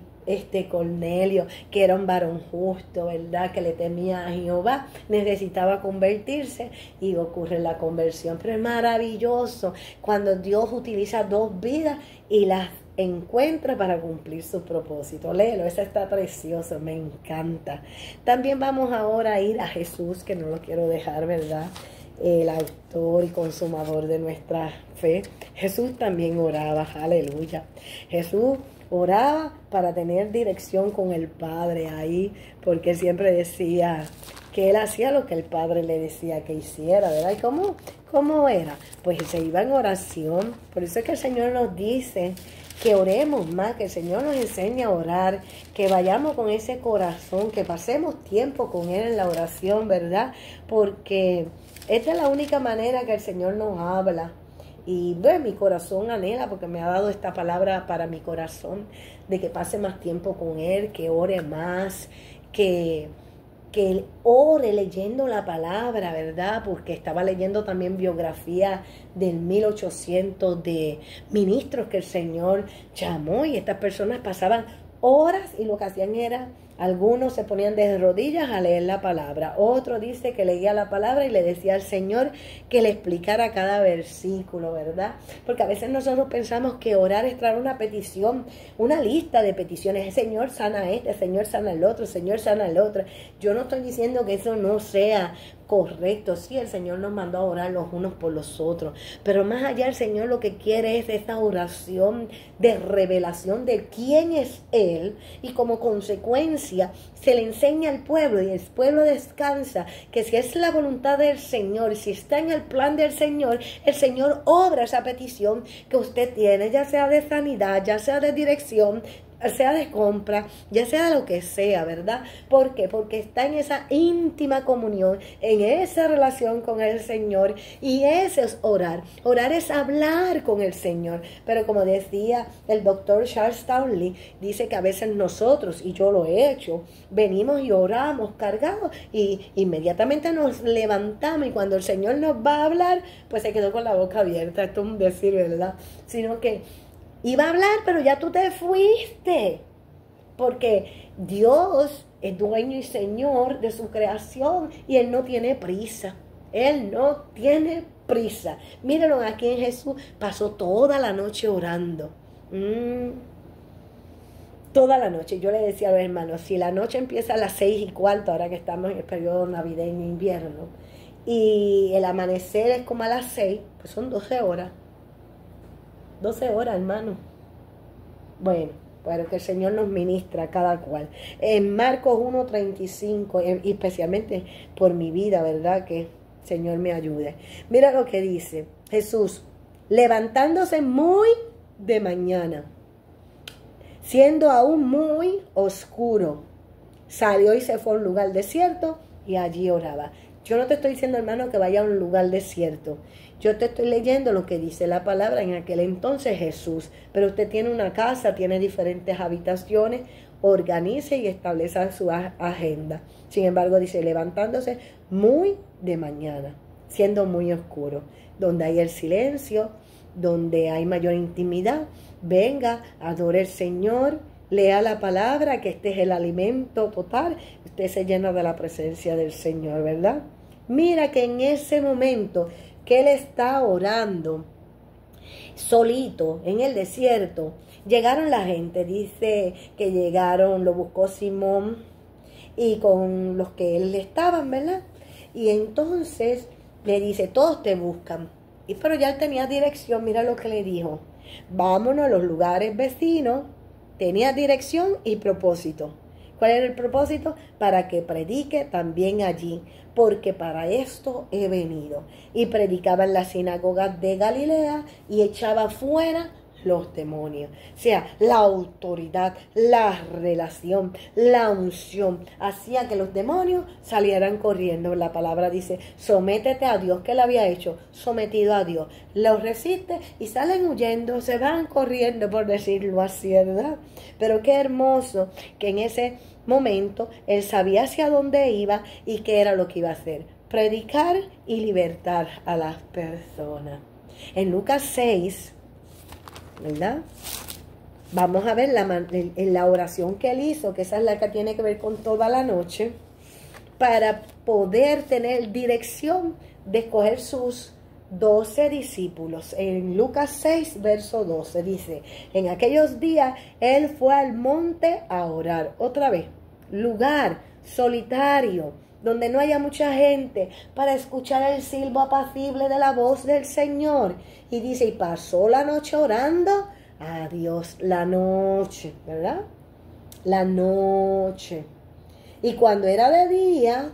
Cornelio, que era un varón justo, ¿verdad? Que le temía a Jehová, necesitaba convertirse, y ocurre la conversión. Pero es maravilloso cuando Dios utiliza dos vidas y las encuentra para cumplir su propósito. Léelo, ese está precioso, me encanta. También vamos ahora a ir a Jesús, que no lo quiero dejar, ¿verdad? El autor y consumador de nuestra fe. Jesús también oraba, aleluya. Jesús oraba para tener dirección con el Padre ahí, porque siempre decía que él hacía lo que el Padre le decía que hiciera, ¿verdad? ¿Y cómo era? Pues se iba en oración. Por eso es que el Señor nos dice que oremos más, que el Señor nos enseñe a orar, que vayamos con ese corazón, que pasemos tiempo con Él en la oración, ¿verdad? Porque esta es la única manera que el Señor nos habla. Y bueno, mi corazón anhela, porque me ha dado esta palabra para mi corazón, de que pase más tiempo con Él, que ore más, que ore leyendo la palabra, ¿verdad? Porque estaba leyendo también biografía del 1800 de ministros que el Señor llamó, y estas personas pasaban horas y lo que hacían era, algunos se ponían de rodillas a leer la palabra, otro dice que leía la palabra y le decía al Señor que le explicara cada versículo, ¿verdad? Porque a veces nosotros pensamos que orar es traer una petición, una lista de peticiones. El Señor sana este, el Señor sana el otro, el Señor sana el otro. Yo no estoy diciendo que eso no sea correcto. Sí, el Señor nos mandó a orar los unos por los otros, pero más allá el Señor lo que quiere es esa oración de revelación de quién es Él, y como consecuencia se le enseña al pueblo, y el pueblo descansa que si es la voluntad del Señor, si está en el plan del Señor, el Señor obra esa petición que usted tiene, ya sea de sanidad, ya sea de dirección, sea de compra, ya sea de lo que sea, ¿verdad? ¿Por qué? Porque está en esa íntima comunión, en esa relación con el Señor, y ese es orar. Orar es hablar con el Señor, pero como decía el doctor Charles Townley, dice que a veces nosotros, y yo lo he hecho, venimos y oramos cargados y inmediatamente nos levantamos, y cuando el Señor nos va a hablar, pues se quedó con la boca abierta. Esto es un decir, ¿verdad? Sino que iba a hablar, pero ya tú te fuiste. Porque Dios es dueño y señor de su creación y Él no tiene prisa. Él no tiene prisa. Mírenlo, aquí en Jesús pasó toda la noche orando. Toda la noche. Yo le decía a los hermanos, si la noche empieza a las 6:15, ahora que estamos en el periodo navideño invierno, y el amanecer es como a las 6, pues son 12 horas. 12 horas, hermano. Bueno, para que el Señor nos ministra a cada cual. En Marcos 1:35, y especialmente por mi vida, ¿verdad? Que el Señor me ayude. Mira lo que dice Jesús: levantándose muy de mañana, siendo aún muy oscuro, salió y se fue a un lugar desierto y allí oraba. Yo no te estoy diciendo, hermano, que vaya a un lugar desierto. Yo te estoy leyendo lo que dice la palabra en aquel entonces Jesús. Pero usted tiene una casa, tiene diferentes habitaciones, organice y establezca su agenda. Sin embargo, dice, levantándose muy de mañana, siendo muy oscuro, donde hay el silencio, donde hay mayor intimidad. Venga, adore al Señor, lea la palabra, que este es el alimento total. Usted se llena de la presencia del Señor, ¿verdad? Mira que en ese momento que él está orando solito en el desierto, llegaron la gente. Dice que llegaron, lo buscó Simón y con los que él estaban, ¿verdad? Y entonces le dice, todos te buscan. Pero ya él tenía dirección. Mira lo que le dijo: vámonos a los lugares vecinos. Tenía dirección y propósito. ¿Cuál era el propósito? Para que predique también allí, porque para esto he venido. Y predicaba en las sinagogas de Galilea y echaba fuera los demonios. O sea, la autoridad, la relación, la unción hacía que los demonios salieran corriendo. La palabra dice, sométete a Dios. ¿Qué le había hecho? Sometido a Dios. Los resiste y salen huyendo, se van corriendo, por decirlo así, ¿verdad? Pero qué hermoso que en ese momento él sabía hacia dónde iba y qué era lo que iba a hacer: predicar y libertar a las personas. En Lucas 6, ¿verdad? Vamos a ver la oración que él hizo, que esa es la que tiene que ver con toda la noche, para poder tener dirección de escoger sus 12 discípulos. En Lucas 6, verso 12, dice, en aquellos días él fue al monte a orar. Otra vez, lugar solitario, donde no haya mucha gente, para escuchar el silbo apacible de la voz del Señor. Y dice, y pasó la noche orando a Dios. La noche, ¿verdad? La noche. Y cuando era de día,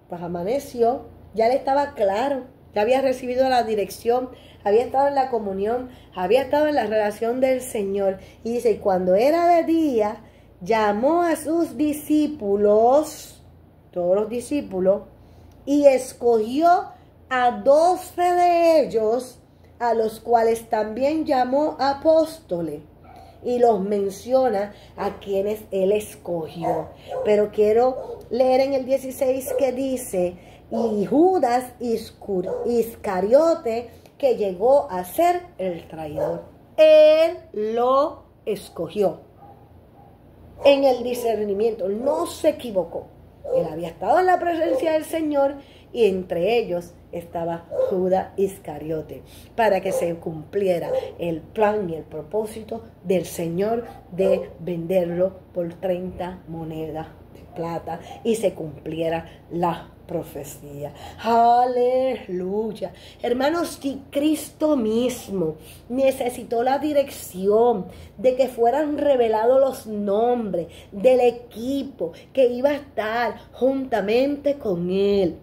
pues amaneció, ya le estaba claro, ya había recibido la dirección, había estado en la comunión, había estado en la relación del Señor. Y dice, y cuando era de día, llamó a sus discípulos, todos los discípulos, y escogió a 12 de ellos, a los cuales también llamó apóstoles. Y los menciona a quienes él escogió. Pero quiero leer en el 16 que dice, y Judas Iscariote, que llegó a ser el traidor. Él lo escogió. En el discernimiento, no se equivocó. Él había estado en la presencia del Señor y entre ellos estaba Judas Iscariote, para que se cumpliera el plan y el propósito del Señor de venderlo por 30 monedas de plata y se cumpliera la profecía. Aleluya. Hermanos, si Cristo mismo necesitó la dirección de que fueran revelados los nombres del equipo que iba a estar juntamente con él,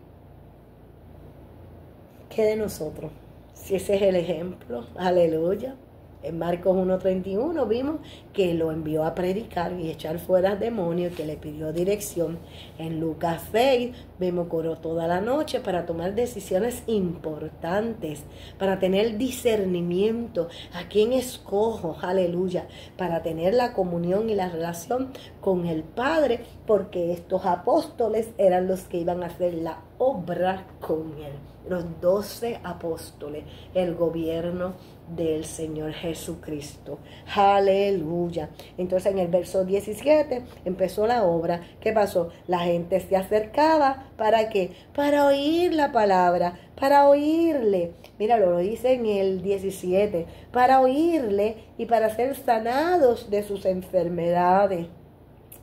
¿qué de nosotros? Si ese es el ejemplo, aleluya. En Marcos 1:31 vimos que lo envió a predicar y echar fuera demonios, que le pidió dirección. En Lucas 6 vemos que oró toda la noche para tomar decisiones importantes, para tener discernimiento. ¿A quién escojo? Aleluya. Para tener la comunión y la relación con el Padre, porque estos apóstoles eran los que iban a hacer la obra con él. Los 12 apóstoles, el gobierno del Señor Jesucristo. Aleluya. Entonces en el verso 17 empezó la obra. ¿Qué pasó? La gente se acercaba. ¿Para qué? Para oír la palabra, para oírle. Mira, lo dice en el 17. Para oírle y para ser sanados de sus enfermedades.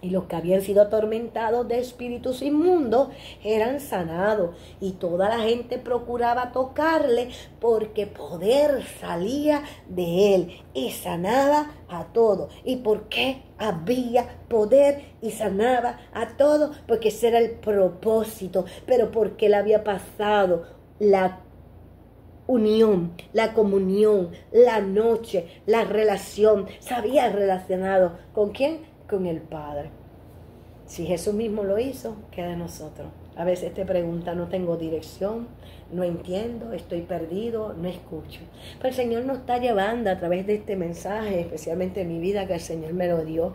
Y los que habían sido atormentados de espíritus inmundos eran sanados. Y toda la gente procuraba tocarle porque poder salía de él y sanaba a todos. ¿Y por qué había poder y sanaba a todos? Porque ese era el propósito. Pero porque él había pasado la unión, la comunión, la noche, la relación. Se había relacionado. ¿Con quién? Con el Padre. Si Jesús mismo lo hizo, ¿qué de nosotros? A veces te pregunta, no tengo dirección, no entiendo, estoy perdido, no escucho. Pero el Señor nos está llevando a través de este mensaje, especialmente en mi vida, que el Señor me lo dio.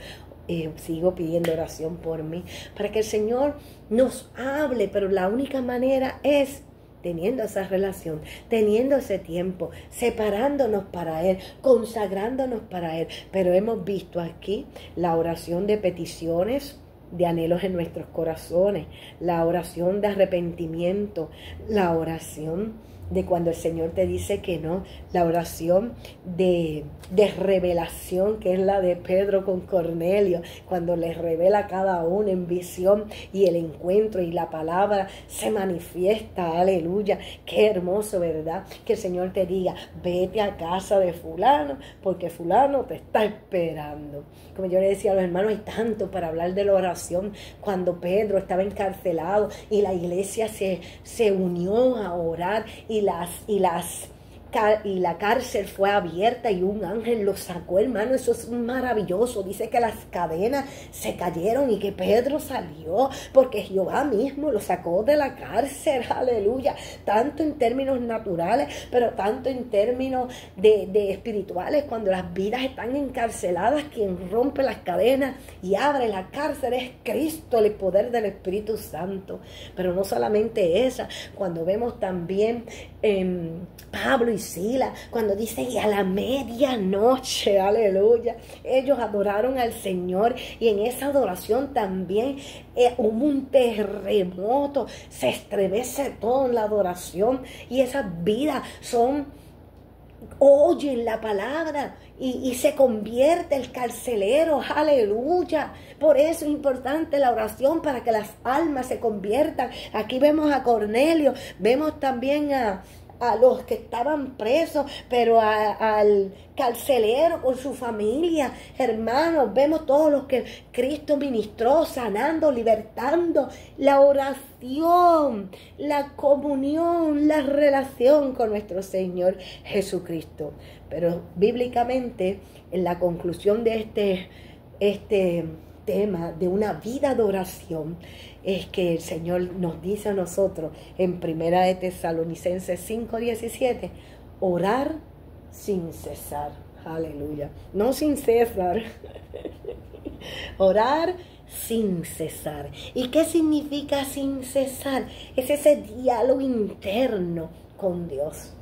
Sigo pidiendo oración por mí, para que el Señor nos hable, pero la única manera es teniendo esa relación, teniendo ese tiempo, separándonos para Él, consagrándonos para Él. Pero hemos visto aquí la oración de peticiones, de anhelos en nuestros corazones, la oración de arrepentimiento, la oración de cuando el Señor te dice que no, la oración de revelación, que es la de Pedro con Cornelio, cuando les revela a cada uno en visión y el encuentro y la palabra se manifiesta. Aleluya, qué hermoso, ¿verdad? Que el Señor te diga, vete a casa de fulano, porque fulano te está esperando. Como yo le decía a los hermanos, hay tanto para hablar de la oración. Cuando Pedro estaba encarcelado y la iglesia se unió a orar y la cárcel fue abierta y un ángel lo sacó, hermano. Eso es maravilloso. Dice que las cadenas se cayeron y que Pedro salió porque Jehová mismo lo sacó de la cárcel. Aleluya. Tanto en términos naturales, pero tanto en términos de espirituales. Cuando las vidas están encarceladas, quien rompe las cadenas y abre la cárcel es Cristo, el poder del Espíritu Santo. Pero no solamente esa, cuando vemos también Pablo y Sila, cuando dice y a la medianoche, aleluya, ellos adoraron al Señor, y en esa adoración también hubo un terremoto, se estremece todo en la adoración, y esas vidas oyen la palabra y se convierte el carcelero, aleluya. Por eso es importante la oración, para que las almas se conviertan. Aquí vemos a Cornelio, vemos también a los que estaban presos, pero al carcelero con su familia, hermanos, vemos todos los que Cristo ministró, sanando, libertando. La oración, la comunión, la relación con nuestro Señor Jesucristo. Pero bíblicamente, en la conclusión de este tema de una vida de oración, es que el Señor nos dice a nosotros en Primera de Tesalonicenses 5:17, orar sin cesar. Aleluya. No sin cesar. Orar sin cesar. ¿Y qué significa sin cesar? Es ese diálogo interno con Dios.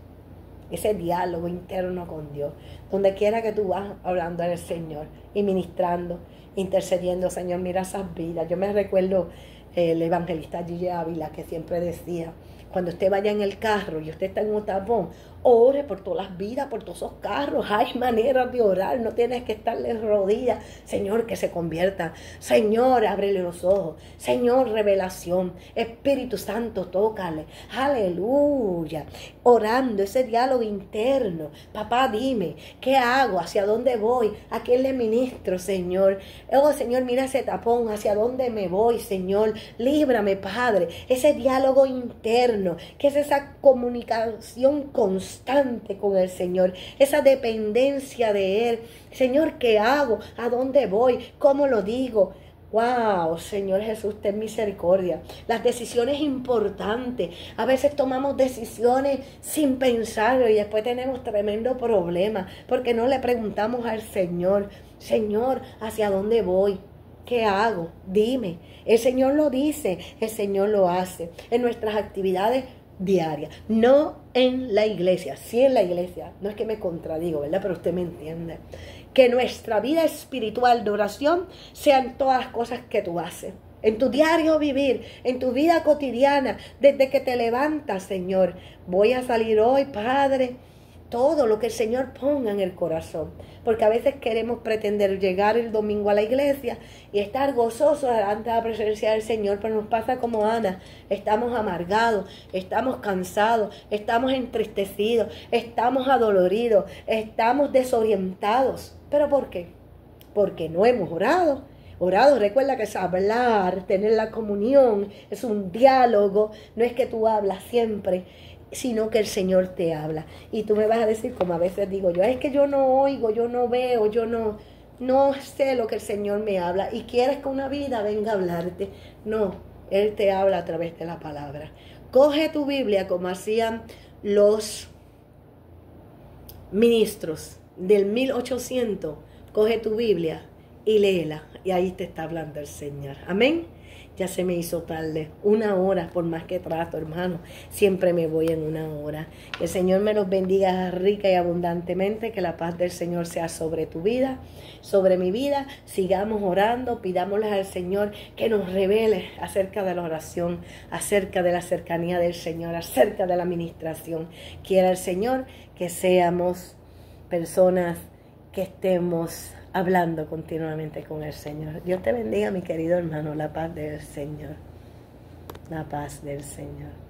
Ese diálogo interno con Dios. Donde quiera que tú vas, hablando al Señor y ministrando, intercediendo. Señor, mira esas vidas. Yo me recuerdo el evangelista Gigi Ávila, que siempre decía, cuando usted vaya en el carro y usted está en un tapón, ore por todas las vidas, por todos esos carros. Hay maneras de orar, no tienes que estarle rodillas. Señor, que se convierta. Señor, ábrele los ojos. Señor, revelación. Espíritu Santo, tócale. Aleluya. Orando, ese diálogo interno. Papá, dime, ¿qué hago? ¿Hacia dónde voy? ¿A quién le ministro, Señor? Oh, Señor, mira ese tapón. ¿Hacia dónde me voy, Señor? Líbrame, Padre. Ese diálogo interno, que es esa comunicación constante constante con el Señor, esa dependencia de Él. Señor, ¿qué hago? ¿A dónde voy? ¿Cómo lo digo? Wow, Señor Jesús, ten misericordia. Las decisiones importantes. A veces tomamos decisiones sin pensarlo y después tenemos tremendo problema porque no le preguntamos al Señor, Señor, ¿hacia dónde voy? ¿Qué hago? Dime. El Señor lo dice, el Señor lo hace en nuestras actividades diarias, no en la iglesia, sí en la iglesia. No es que me contradigo, ¿verdad? Pero usted me entiende. Que nuestra vida espiritual de oración sean todas las cosas que tú haces. En tu diario vivir, en tu vida cotidiana, desde que te levantas, Señor. Voy a salir hoy, Padre. Todo lo que el Señor ponga en el corazón. Porque a veces queremos pretender llegar el domingo a la iglesia y estar gozosos ante la presencia del Señor, pero nos pasa como Ana. Estamos amargados, estamos cansados, estamos entristecidos, estamos adoloridos, estamos desorientados. ¿Pero por qué? Porque no hemos orado. Orado, recuerda que es hablar, tener la comunión, es un diálogo, no es que tú hablas siempre, sino que el Señor te habla. Y tú me vas a decir, como a veces digo yo, es que yo no oigo, yo no veo, yo no sé lo que el Señor me habla. Y quieres que una vida venga a hablarte. No, Él te habla a través de la palabra. Coge tu Biblia como hacían los ministros del 1800. Coge tu Biblia y léela. Y ahí te está hablando el Señor. Amén. Ya se me hizo tarde. 1 hora, por más que trato, hermano. Siempre me voy en 1 hora. Que el Señor me los bendiga rica y abundantemente. Que la paz del Señor sea sobre tu vida, sobre mi vida. Sigamos orando. Pidámosle al Señor que nos revele acerca de la oración, acerca de la cercanía del Señor, acerca de la administración. Quiera el Señor que seamos personas que estemos hablando continuamente con el Señor. Dios te bendiga, mi querido hermano. La paz del Señor. La paz del Señor.